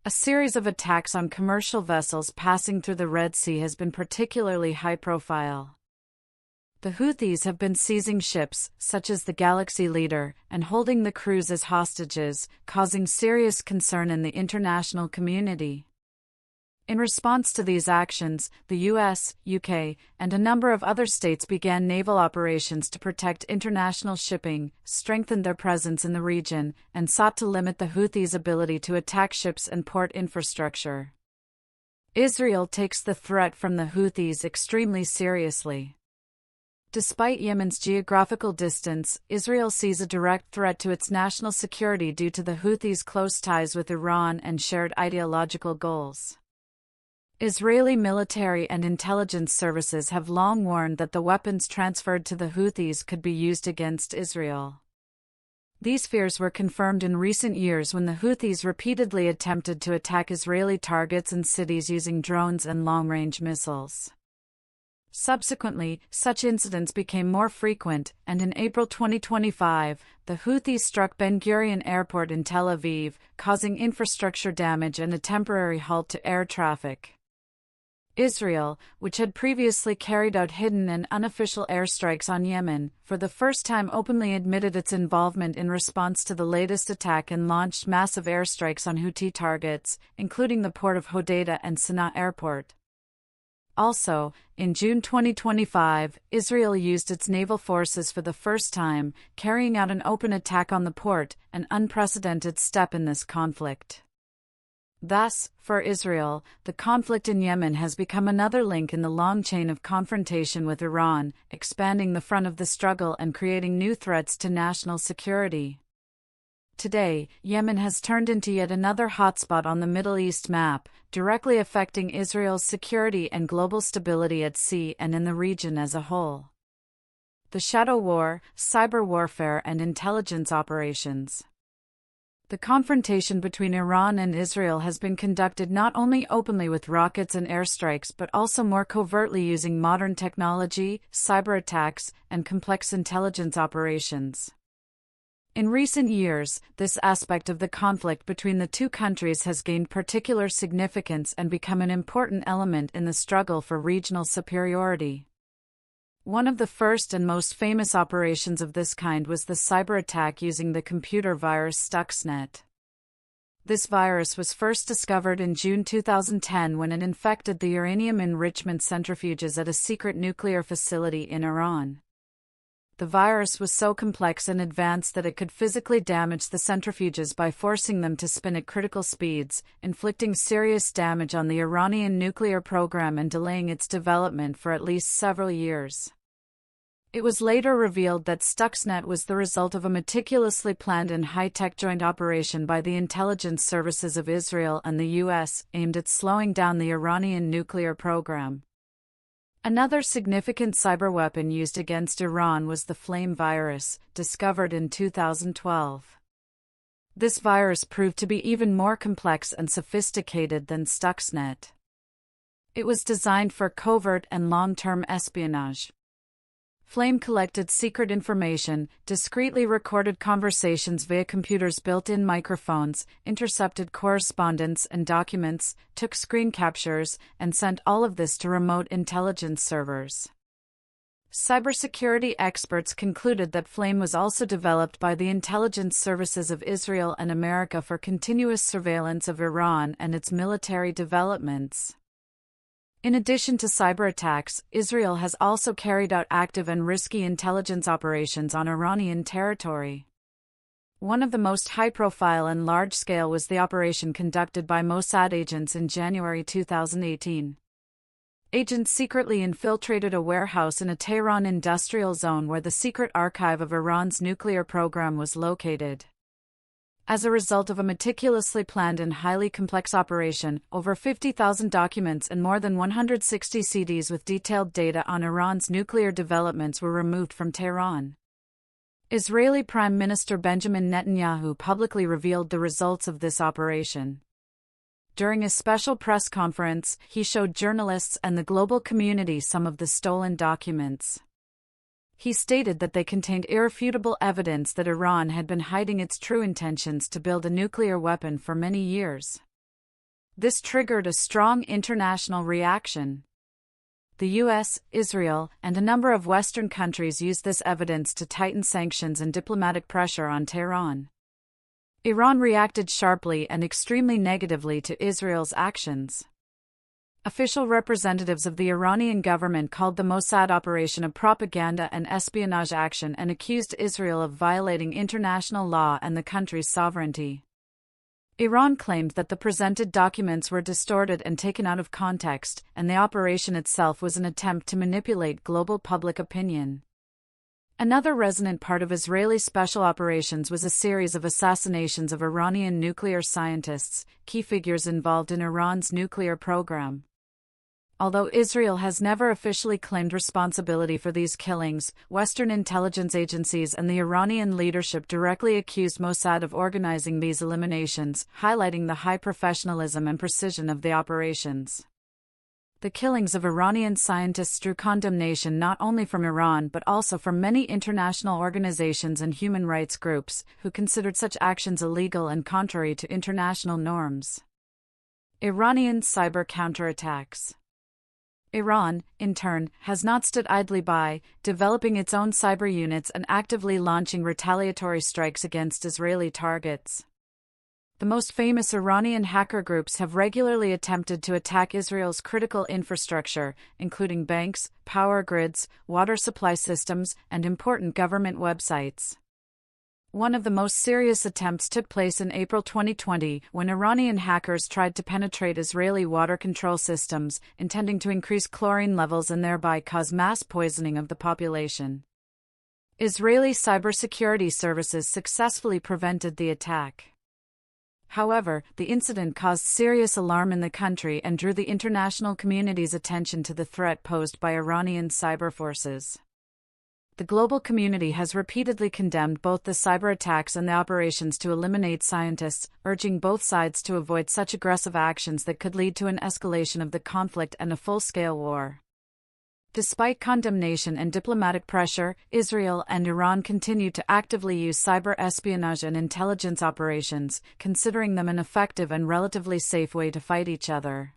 A series of attacks on commercial vessels passing through the Red Sea has been particularly high-profile. The Houthis have been seizing ships, such as the Galaxy Leader, and holding the crews as hostages, causing serious concern in the international community. In response to these actions, the US, UK, and a number of other states began naval operations to protect international shipping, strengthened their presence in the region, and sought to limit the Houthis' ability to attack ships and port infrastructure. Israel takes the threat from the Houthis extremely seriously. Despite Yemen's geographical distance, Israel sees a direct threat to its national security due to the Houthis' close ties with Iran and shared ideological goals. Israeli military and intelligence services have long warned that the weapons transferred to the Houthis could be used against Israel. These fears were confirmed in recent years when the Houthis repeatedly attempted to attack Israeli targets and cities using drones and long-range missiles. Subsequently, such incidents became more frequent, and in April 2025, the Houthis struck Ben Gurion Airport in Tel Aviv, causing infrastructure damage and a temporary halt to air traffic. Israel, which had previously carried out hidden and unofficial airstrikes on Yemen, for the first time openly admitted its involvement in response to the latest attack and launched massive airstrikes on Houthi targets, including the port of Hodeidah and Sana'a Airport. Also, in June 2025, Israel used its naval forces for the first time, carrying out an open attack on the port, an unprecedented step in this conflict. Thus, for Israel, the conflict in Yemen has become another link in the long chain of confrontation with Iran, expanding the front of the struggle and creating new threats to national security. Today, Yemen has turned into yet another hotspot on the Middle East map, directly affecting Israel's security and global stability at sea and in the region as a whole. The shadow war, cyber warfare, and intelligence operations. The confrontation between Iran and Israel has been conducted not only openly with rockets and airstrikes but also more covertly using modern technology, cyberattacks, and complex intelligence operations. In recent years, this aspect of the conflict between the two countries has gained particular significance and become an important element in the struggle for regional superiority. One of the first and most famous operations of this kind was the cyber attack using the computer virus Stuxnet. This virus was first discovered in June 2010 when it infected the uranium enrichment centrifuges at a secret nuclear facility in Iran. The virus was so complex and advanced that it could physically damage the centrifuges by forcing them to spin at critical speeds, inflicting serious damage on the Iranian nuclear program and delaying its development for at least several years. It was later revealed that Stuxnet was the result of a meticulously planned and high-tech joint operation by the intelligence services of Israel and the US, aimed at slowing down the Iranian nuclear program. Another significant cyberweapon used against Iran was the flame virus, discovered in 2012. This virus proved to be even more complex and sophisticated than Stuxnet. It was designed for covert and long-term espionage. Flame collected secret information, discreetly recorded conversations via computers' built-in microphones, intercepted correspondence and documents, took screen captures, and sent all of this to remote intelligence servers. Cybersecurity experts concluded that Flame was also developed by the intelligence services of Israel and America for continuous surveillance of Iran and its military developments. In addition to cyberattacks, Israel has also carried out active and risky intelligence operations on Iranian territory. One of the most high-profile and large-scale was the operation conducted by Mossad agents in January 2018. Agents secretly infiltrated a warehouse in a Tehran industrial zone where the secret archive of Iran's nuclear program was located. As a result of a meticulously planned and highly complex operation, over 50,000 documents and more than 160 CDs with detailed data on Iran's nuclear developments were removed from Tehran. Israeli Prime Minister Benjamin Netanyahu publicly revealed the results of this operation. During a special press conference, he showed journalists and the global community some of the stolen documents. He stated that they contained irrefutable evidence that Iran had been hiding its true intentions to build a nuclear weapon for many years. This triggered a strong international reaction. The US, Israel, and a number of Western countries used this evidence to tighten sanctions and diplomatic pressure on Tehran. Iran reacted sharply and extremely negatively to Israel's actions. Official representatives of the Iranian government called the Mossad operation a propaganda and espionage action and accused Israel of violating international law and the country's sovereignty. Iran claimed that the presented documents were distorted and taken out of context, and the operation itself was an attempt to manipulate global public opinion. Another resonant part of Israeli special operations was a series of assassinations of Iranian nuclear scientists, key figures involved in Iran's nuclear program. Although Israel has never officially claimed responsibility for these killings, Western intelligence agencies and the Iranian leadership directly accused Mossad of organizing these eliminations, highlighting the high professionalism and precision of the operations. The killings of Iranian scientists drew condemnation not only from Iran but also from many international organizations and human rights groups, who considered such actions illegal and contrary to international norms. Iranian cyber counterattacks. Iran, in turn, has not stood idly by, developing its own cyber units and actively launching retaliatory strikes against Israeli targets. The most famous Iranian hacker groups have regularly attempted to attack Israel's critical infrastructure, including banks, power grids, water supply systems, and important government websites. One of the most serious attempts took place in April 2020 when Iranian hackers tried to penetrate Israeli water control systems, intending to increase chlorine levels and thereby cause mass poisoning of the population. Israeli cybersecurity services successfully prevented the attack. However, the incident caused serious alarm in the country and drew the international community's attention to the threat posed by Iranian cyber forces. The global community has repeatedly condemned both the cyber attacks and the operations to eliminate scientists, urging both sides to avoid such aggressive actions that could lead to an escalation of the conflict and a full-scale war. Despite condemnation and diplomatic pressure, Israel and Iran continue to actively use cyber espionage and intelligence operations, considering them an effective and relatively safe way to fight each other.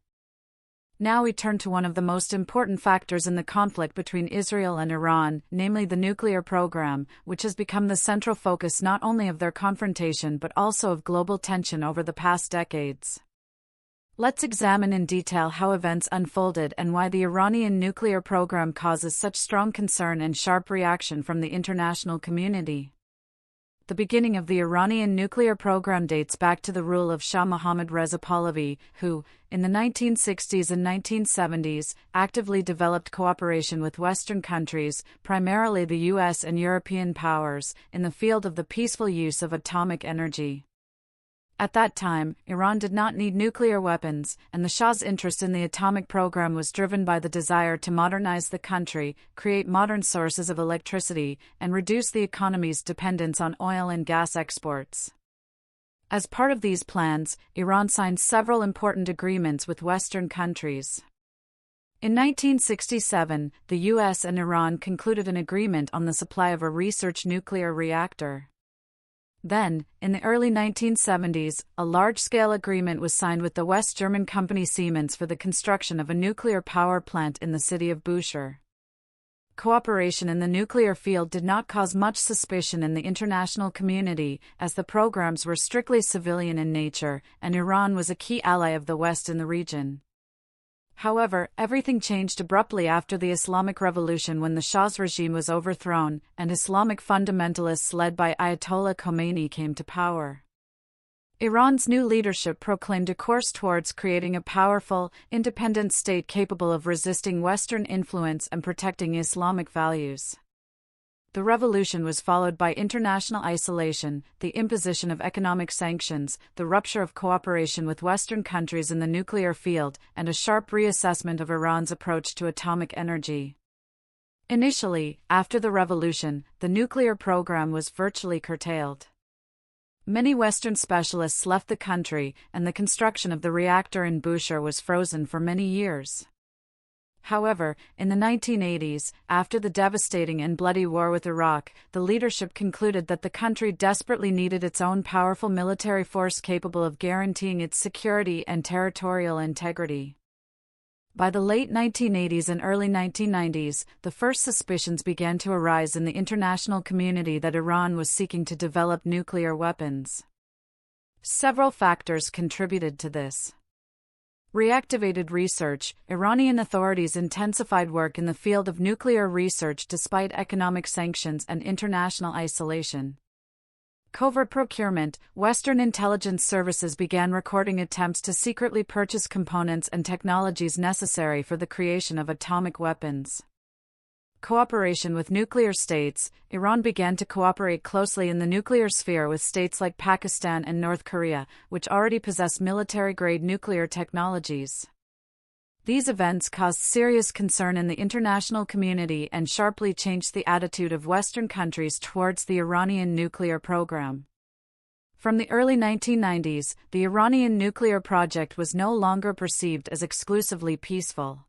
Now we turn to one of the most important factors in the conflict between Israel and Iran, namely the nuclear program, which has become the central focus not only of their confrontation but also of global tension over the past decades. Let's examine in detail how events unfolded and why the Iranian nuclear program causes such strong concern and sharp reaction from the international community. The beginning of the Iranian nuclear program dates back to the rule of Shah Mohammad Reza Pahlavi, who, in the 1960s and 1970s, actively developed cooperation with Western countries, primarily the US and European powers, in the field of the peaceful use of atomic energy. At that time, Iran did not need nuclear weapons, and the Shah's interest in the atomic program was driven by the desire to modernize the country, create modern sources of electricity, and reduce the economy's dependence on oil and gas exports. As part of these plans, Iran signed several important agreements with Western countries. In 1967, the US and Iran concluded an agreement on the supply of a research nuclear reactor. Then, in the early 1970s, a large-scale agreement was signed with the West German company Siemens for the construction of a nuclear power plant in the city of Bushehr. cooperation in the nuclear field did not cause much suspicion in the international community, as the programs were strictly civilian in nature, and Iran was a key ally of the West in the region. However, everything changed abruptly after the Islamic Revolution when the Shah's regime was overthrown, and Islamic fundamentalists led by Ayatollah Khomeini came to power. Iran's new leadership proclaimed a course towards creating a powerful, independent state capable of resisting Western influence and protecting Islamic values. The revolution was followed by international isolation, the imposition of economic sanctions, the rupture of cooperation with Western countries in the nuclear field, and a sharp reassessment of Iran's approach to atomic energy. Initially, after the revolution, the nuclear program was virtually curtailed. Many Western specialists left the country, and the construction of the reactor in Bushehr was frozen for many years. However, in the 1980s, after the devastating and bloody war with Iraq, the leadership concluded that the country desperately needed its own powerful military force capable of guaranteeing its security and territorial integrity. By the late 1980s and early 1990s, the first suspicions began to arise in the international community that Iran was seeking to develop nuclear weapons. Several factors contributed to this. Reactivated research. Iranian authorities intensified work in the field of nuclear research despite economic sanctions and international isolation. Covert procurement. Western intelligence services began recording attempts to secretly purchase components and technologies necessary for the creation of atomic weapons. Cooperation with nuclear states. Iran began to cooperate closely in the nuclear sphere with states like Pakistan and North Korea, which already possess military-grade nuclear technologies. These events caused serious concern in the international community and sharply changed the attitude of Western countries towards the Iranian nuclear program. From the early 1990s, the Iranian nuclear project was no longer perceived as exclusively peaceful.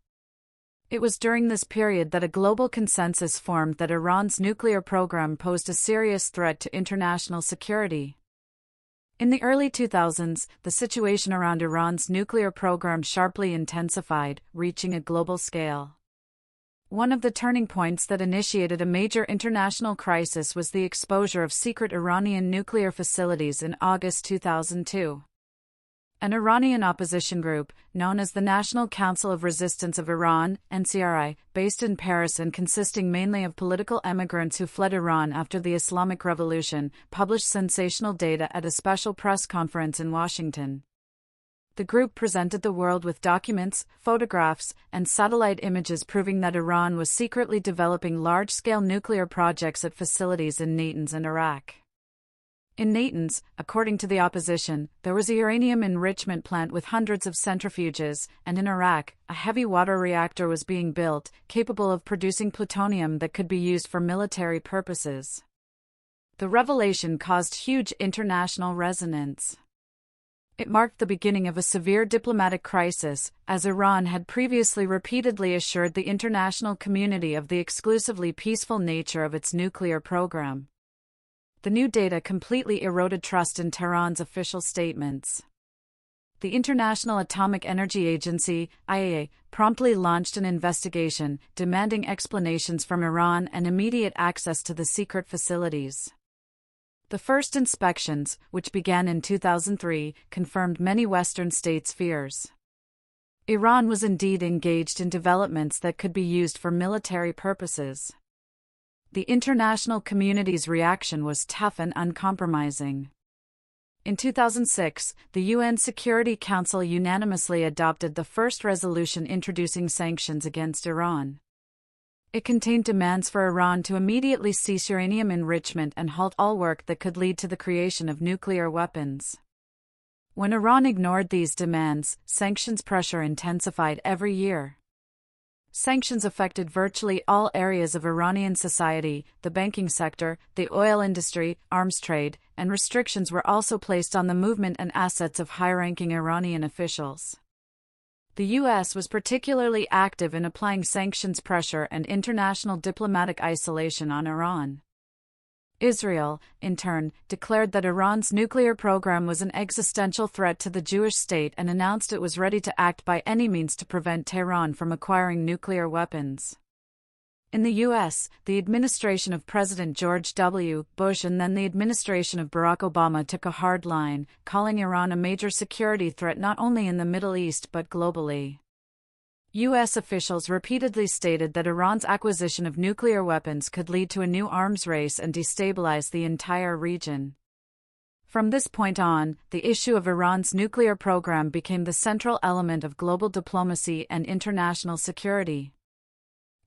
It was during this period that a global consensus formed that Iran's nuclear program posed a serious threat to international security. In the early 2000s, the situation around Iran's nuclear program sharply intensified, reaching a global scale. One of the turning points that initiated a major international crisis was the exposure of secret Iranian nuclear facilities in August 2002. An Iranian opposition group, known as the National Council of Resistance of Iran, NCRI, based in Paris and consisting mainly of political emigrants who fled Iran after the Islamic Revolution, published sensational data at a special press conference in Washington. The group presented the world with documents, photographs, and satellite images proving that Iran was secretly developing large-scale nuclear projects at facilities in Natanz and Iraq. In Natanz, according to the opposition, there was a uranium enrichment plant with hundreds of centrifuges, and in Iraq, a heavy water reactor was being built, capable of producing plutonium that could be used for military purposes. The revelation caused huge international resonance. It marked the beginning of a severe diplomatic crisis, as Iran had previously repeatedly assured the international community of the exclusively peaceful nature of its nuclear program. The new data completely eroded trust in Tehran's official statements. The International Atomic Energy Agency, IAEA, promptly launched an investigation, demanding explanations from Iran and immediate access to the secret facilities. The first inspections, which began in 2003, confirmed many Western states' fears. Iran was indeed engaged in developments that could be used for military purposes. The international community's reaction was tough and uncompromising. In 2006, the UN Security Council unanimously adopted the first resolution introducing sanctions against Iran. It contained demands for Iran to immediately cease uranium enrichment and halt all work that could lead to the creation of nuclear weapons. When Iran ignored these demands, sanctions pressure intensified every year. Sanctions affected virtually all areas of Iranian society, the banking sector, the oil industry, arms trade, and restrictions were also placed on the movement and assets of high-ranking Iranian officials. The U.S. was particularly active in applying sanctions pressure and international diplomatic isolation on Iran. Israel, in turn, declared that Iran's nuclear program was an existential threat to the Jewish state and announced it was ready to act by any means to prevent Tehran from acquiring nuclear weapons. In the U.S., the administration of President George W. Bush and then the administration of Barack Obama took a hard line, calling Iran a major security threat not only in the Middle East but globally. U.S. officials repeatedly stated that Iran's acquisition of nuclear weapons could lead to a new arms race and destabilize the entire region. From this point on, the issue of Iran's nuclear program became the central element of global diplomacy and international security.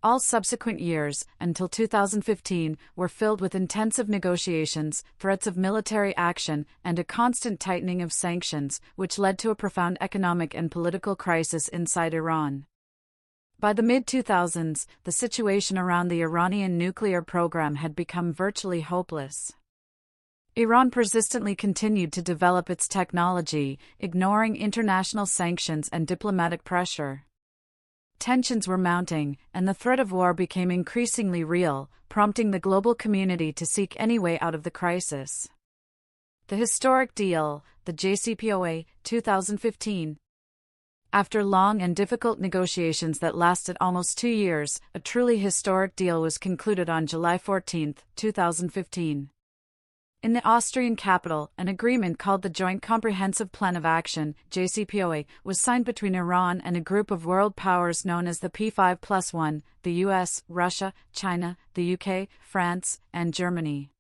All subsequent years, until 2015, were filled with intensive negotiations, threats of military action, and a constant tightening of sanctions, which led to a profound economic and political crisis inside Iran. By the mid-2000s, the situation around the Iranian nuclear program had become virtually hopeless. Iran persistently continued to develop its technology, ignoring international sanctions and diplomatic pressure. Tensions were mounting, and the threat of war became increasingly real, prompting the global community to seek any way out of the crisis. The historic deal, the JCPOA, 2015. After long and difficult negotiations that lasted almost 2 years, a truly historic deal was concluded on July 14, 2015. In the Austrian capital, an agreement called the Joint Comprehensive Plan of Action, JCPOA, was signed between Iran and a group of world powers known as the P5+1, the US, Russia, China, the UK, France, and Germany.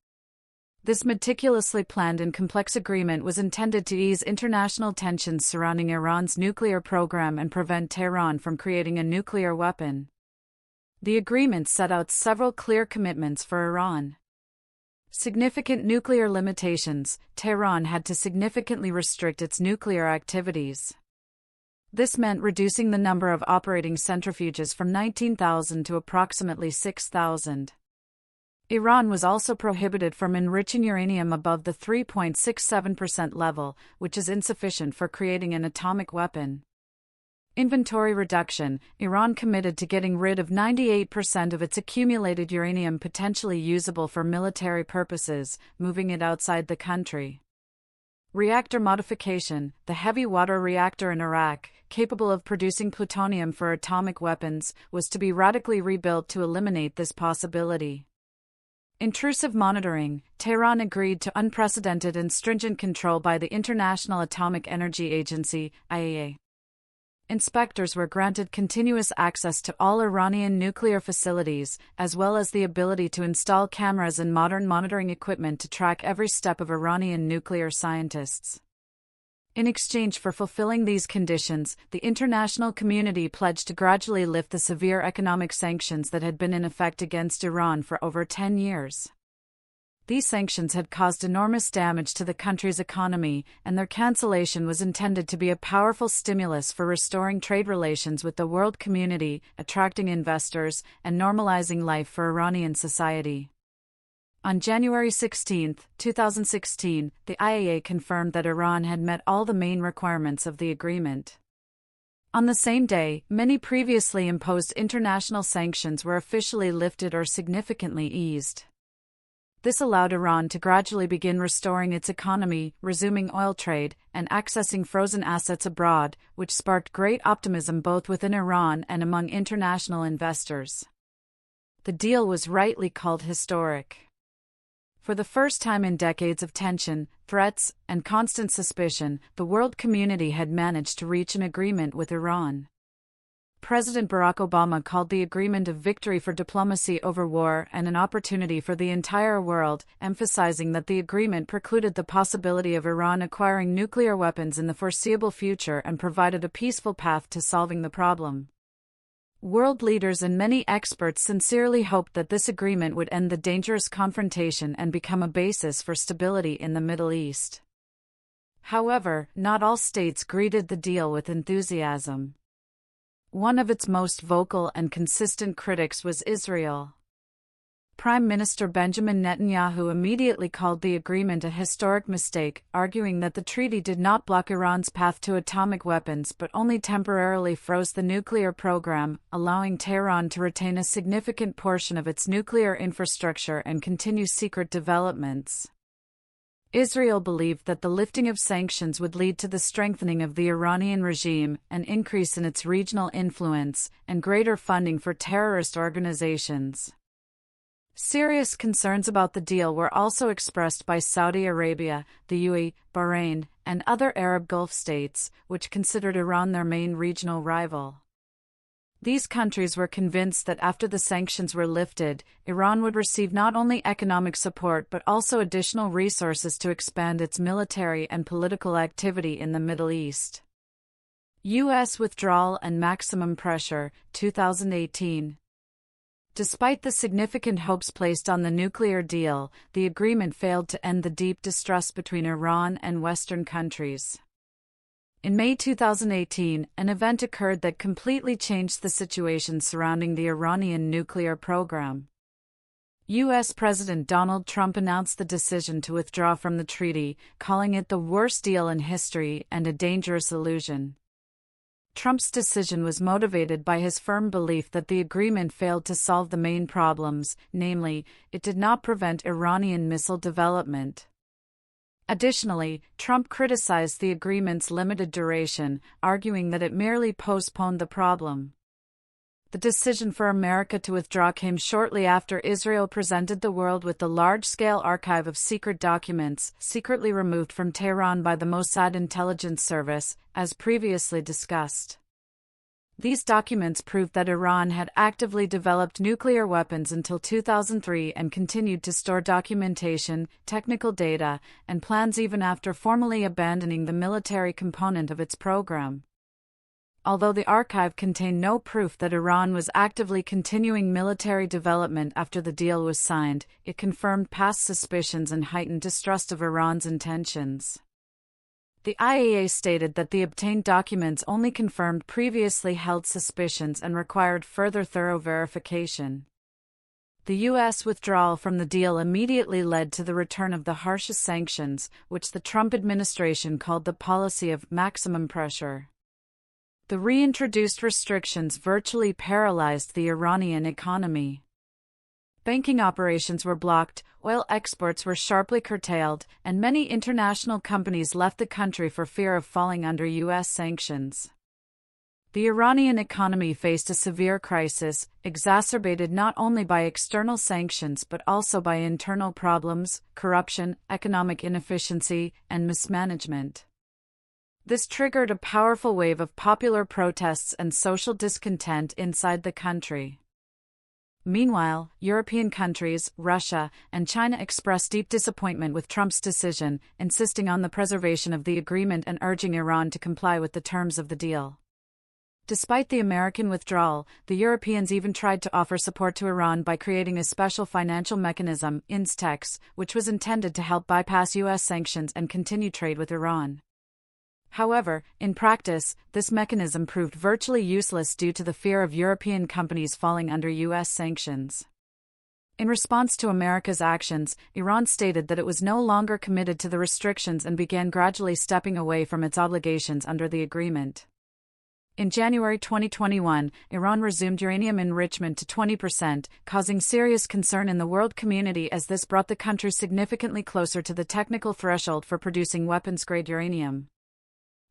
This meticulously planned and complex agreement was intended to ease international tensions surrounding Iran's nuclear program and prevent Tehran from creating a nuclear weapon. The agreement set out several clear commitments for Iran. Significant nuclear limitations: Tehran had to significantly restrict its nuclear activities. This meant reducing the number of operating centrifuges from 19,000 to approximately 6,000. Iran was also prohibited from enriching uranium above the 3.67% level, which is insufficient for creating an atomic weapon. Inventory reduction: Iran committed to getting rid of 98% of its accumulated uranium potentially usable for military purposes, moving it outside the country. Reactor modification: the heavy water reactor in Iraq, capable of producing plutonium for atomic weapons, was to be radically rebuilt to eliminate this possibility. Intrusive monitoring: Tehran agreed to unprecedented and stringent control by the International Atomic Energy Agency, IAEA. Inspectors were granted continuous access to all Iranian nuclear facilities, as well as the ability to install cameras and modern monitoring equipment to track every step of Iranian nuclear scientists. In exchange for fulfilling these conditions, the international community pledged to gradually lift the severe economic sanctions that had been in effect against Iran for over 10 years. These sanctions had caused enormous damage to the country's economy, and their cancellation was intended to be a powerful stimulus for restoring trade relations with the world community, attracting investors, and normalizing life for Iranian society. On January 16, 2016, the IAEA confirmed that Iran had met all the main requirements of the agreement. On the same day, many previously imposed international sanctions were officially lifted or significantly eased. This allowed Iran to gradually begin restoring its economy, resuming oil trade, and accessing frozen assets abroad, which sparked great optimism both within Iran and among international investors. The deal was rightly called historic. For the first time in decades of tension, threats, and constant suspicion, the world community had managed to reach an agreement with Iran. President Barack Obama called the agreement a victory for diplomacy over war and an opportunity for the entire world, emphasizing that the agreement precluded the possibility of Iran acquiring nuclear weapons in the foreseeable future and provided a peaceful path to solving the problem. World leaders and many experts sincerely hoped that this agreement would end the dangerous confrontation and become a basis for stability in the Middle East. However, not all states greeted the deal with enthusiasm. One of its most vocal and consistent critics was Israel. Prime Minister Benjamin Netanyahu immediately called the agreement a historic mistake, arguing that the treaty did not block Iran's path to atomic weapons but only temporarily froze the nuclear program, allowing Tehran to retain a significant portion of its nuclear infrastructure and continue secret developments. Israel believed that the lifting of sanctions would lead to the strengthening of the Iranian regime, an increase in its regional influence, and greater funding for terrorist organizations. Serious concerns about the deal were also expressed by Saudi Arabia, the UAE, Bahrain, and other Arab Gulf states, which considered Iran their main regional rival. These countries were convinced that after the sanctions were lifted, Iran would receive not only economic support but also additional resources to expand its military and political activity in the Middle East. U.S. withdrawal and maximum pressure, 2018. Despite the significant hopes placed on the nuclear deal, the agreement failed to end the deep distrust between Iran and Western countries. In May 2018, an event occurred that completely changed the situation surrounding the Iranian nuclear program. U.S. President Donald Trump announced the decision to withdraw from the treaty, calling it the worst deal in history and a dangerous illusion. Trump's decision was motivated by his firm belief that the agreement failed to solve the main problems, namely, it did not prevent Iranian missile development. Additionally, Trump criticized the agreement's limited duration, arguing that it merely postponed the problem. The decision for America to withdraw came shortly after Israel presented the world with the large-scale archive of secret documents, secretly removed from Tehran by the Mossad intelligence service, as previously discussed. These documents proved that Iran had actively developed nuclear weapons until 2003 and continued to store documentation, technical data, and plans even after formally abandoning the military component of its program. Although the archive contained no proof that Iran was actively continuing military development after the deal was signed, it confirmed past suspicions and heightened distrust of Iran's intentions. The IAEA stated that the obtained documents only confirmed previously held suspicions and required further thorough verification. The U.S. withdrawal from the deal immediately led to the return of the harshest sanctions, which the Trump administration called the policy of maximum pressure. The reintroduced restrictions virtually paralyzed the Iranian economy. Banking operations were blocked, oil exports were sharply curtailed, and many international companies left the country for fear of falling under U.S. sanctions. The Iranian economy faced a severe crisis, exacerbated not only by external sanctions but also by internal problems, corruption, economic inefficiency, and mismanagement. This triggered a powerful wave of popular protests and social discontent inside the country. Meanwhile, European countries, Russia, and China expressed deep disappointment with Trump's decision, insisting on the preservation of the agreement and urging Iran to comply with the terms of the deal. Despite the American withdrawal, the Europeans even tried to offer support to Iran by creating a special financial mechanism, INSTEX, which was intended to help bypass U.S. sanctions and continue trade with Iran. However, in practice, this mechanism proved virtually useless due to the fear of European companies falling under U.S. sanctions. In response to America's actions, Iran stated that it was no longer committed to the restrictions and began gradually stepping away from its obligations under the agreement. In January 2021, Iran resumed uranium enrichment to 20%, causing serious concern in the world community as this brought the country significantly closer to the technical threshold for producing weapons-grade uranium.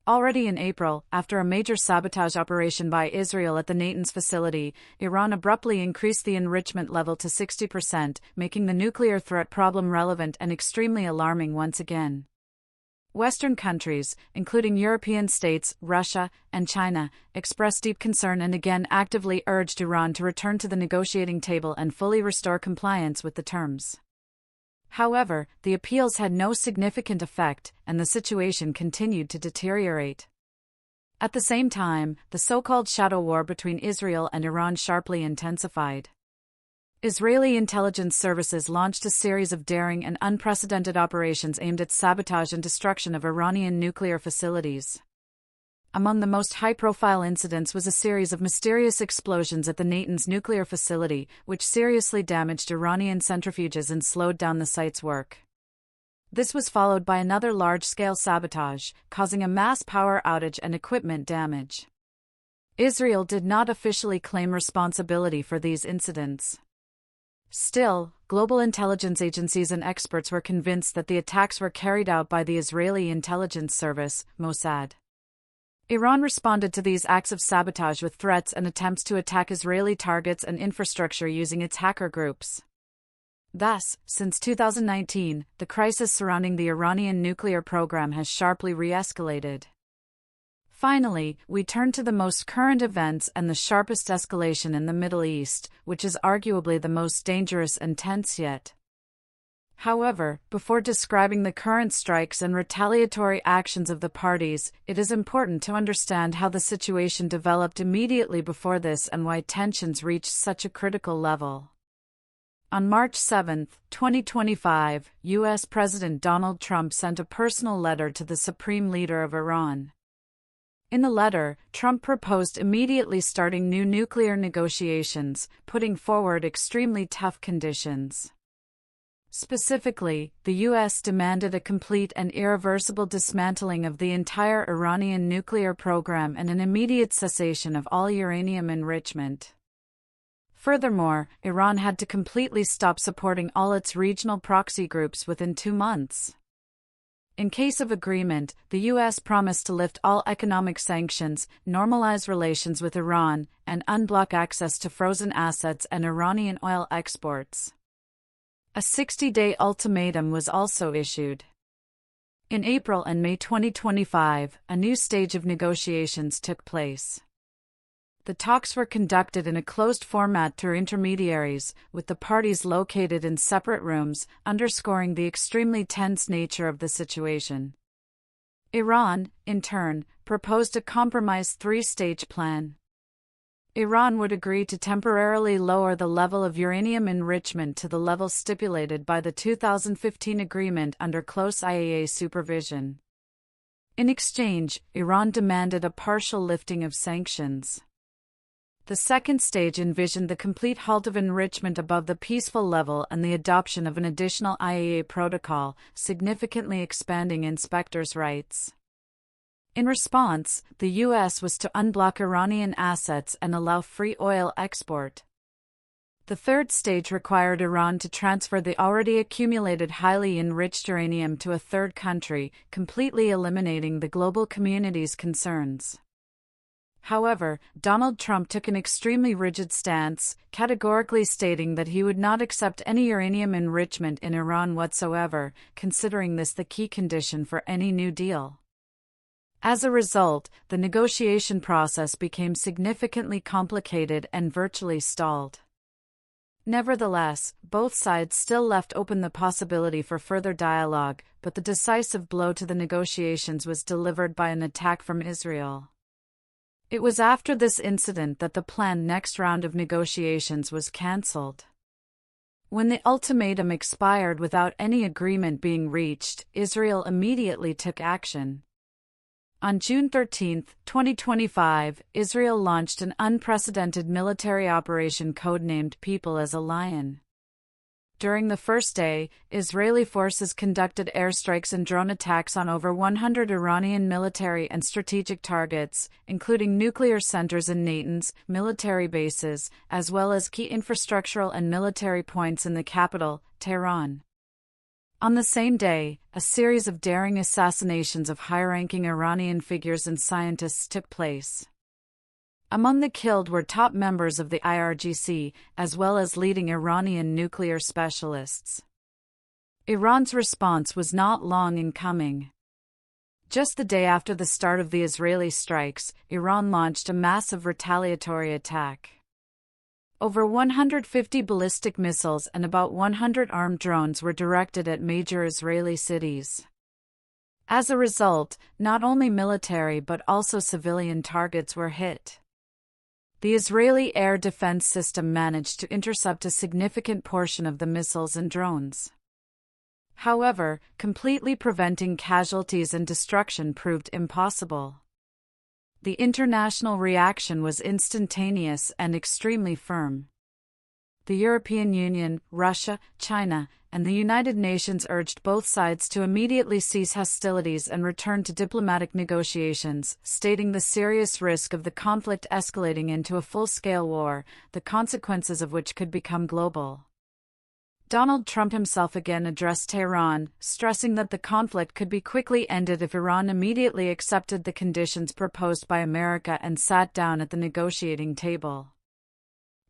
Already in April, after a major sabotage operation by Israel at the Natanz facility, Iran abruptly increased the enrichment level to 60%, making the nuclear threat problem relevant and extremely alarming once again. Western countries, including European states, Russia, and China, expressed deep concern and again actively urged Iran to return to the negotiating table and fully restore compliance with the terms. However, the appeals had no significant effect, and the situation continued to deteriorate. At the same time, the so-called shadow war between Israel and Iran sharply intensified. Israeli intelligence services launched a series of daring and unprecedented operations aimed at sabotage and destruction of Iranian nuclear facilities. Among the most high-profile incidents was a series of mysterious explosions at the Natanz nuclear facility, which seriously damaged Iranian centrifuges and slowed down the site's work. This was followed by another large-scale sabotage, causing a mass power outage and equipment damage. Israel did not officially claim responsibility for these incidents. Still, global intelligence agencies and experts were convinced that the attacks were carried out by the Israeli intelligence service, Mossad. Iran responded to these acts of sabotage with threats and attempts to attack Israeli targets and infrastructure using its hacker groups. Thus, since 2019, the crisis surrounding the Iranian nuclear program has sharply re-escalated. Finally, we turn to the most current events and the sharpest escalation in the Middle East, which is arguably the most dangerous and tense yet. However, before describing the current strikes and retaliatory actions of the parties, it is important to understand how the situation developed immediately before this and why tensions reached such a critical level. On March 7, 2025, U.S. President Donald Trump sent a personal letter to the Supreme Leader of Iran. In the letter, Trump proposed immediately starting new nuclear negotiations, putting forward extremely tough conditions. Specifically, the U.S. demanded a complete and irreversible dismantling of the entire Iranian nuclear program and an immediate cessation of all uranium enrichment. Furthermore, Iran had to completely stop supporting all its regional proxy groups within 2 months. In case of agreement, the U.S. promised to lift all economic sanctions, normalize relations with Iran, and unblock access to frozen assets and Iranian oil exports. A 60-day ultimatum was also issued. In April and May 2025, a new stage of negotiations took place. The talks were conducted in a closed format through intermediaries, with the parties located in separate rooms, underscoring the extremely tense nature of the situation. Iran, in turn, proposed a compromise 3-stage plan. Iran would agree to temporarily lower the level of uranium enrichment to the level stipulated by the 2015 agreement under close IAEA supervision. In exchange, Iran demanded a partial lifting of sanctions. The second stage envisioned the complete halt of enrichment above the peaceful level and the adoption of an additional IAEA protocol, significantly expanding inspectors' rights. In response, the U.S. was to unblock Iranian assets and allow free oil export. The third stage required Iran to transfer the already accumulated highly enriched uranium to a third country, completely eliminating the global community's concerns. However, Donald Trump took an extremely rigid stance, categorically stating that he would not accept any uranium enrichment in Iran whatsoever, considering this the key condition for any new deal. As a result, the negotiation process became significantly complicated and virtually stalled. Nevertheless, both sides still left open the possibility for further dialogue, but the decisive blow to the negotiations was delivered by an attack from Israel. It was after this incident that the planned next round of negotiations was cancelled. When the ultimatum expired without any agreement being reached, Israel immediately took action. On June 13, 2025, Israel launched an unprecedented military operation codenamed People as a Lion. During the first day, Israeli forces conducted airstrikes and drone attacks on over 100 Iranian military and strategic targets, including nuclear centers in Natanz, military bases, as well as key infrastructural and military points in the capital, Tehran. On the same day, a series of daring assassinations of high-ranking Iranian figures and scientists took place. Among the killed were top members of the IRGC, as well as leading Iranian nuclear specialists. Iran's response was not long in coming. Just the day after the start of the Israeli strikes, Iran launched a massive retaliatory attack. Over 150 ballistic missiles and about 100 armed drones were directed at major Israeli cities. As a result, not only military but also civilian targets were hit. The Israeli air defense system managed to intercept a significant portion of the missiles and drones. However, completely preventing casualties and destruction proved impossible. The international reaction was instantaneous and extremely firm. The European Union, Russia, China, and the United Nations urged both sides to immediately cease hostilities and return to diplomatic negotiations, stating the serious risk of the conflict escalating into a full-scale war, the consequences of which could become global. Donald Trump himself again addressed Tehran, stressing that the conflict could be quickly ended if Iran immediately accepted the conditions proposed by America and sat down at the negotiating table.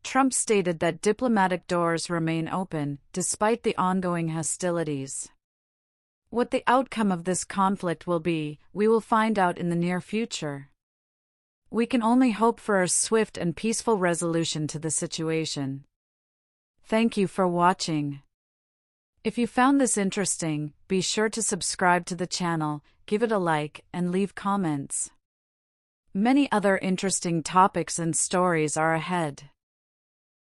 Trump stated that diplomatic doors remain open, despite the ongoing hostilities. What the outcome of this conflict will be, we will find out in the near future. We can only hope for a swift and peaceful resolution to the situation. Thank you for watching. If you found this interesting, be sure to subscribe to the channel, give it a like, and leave comments. Many other interesting topics and stories are ahead.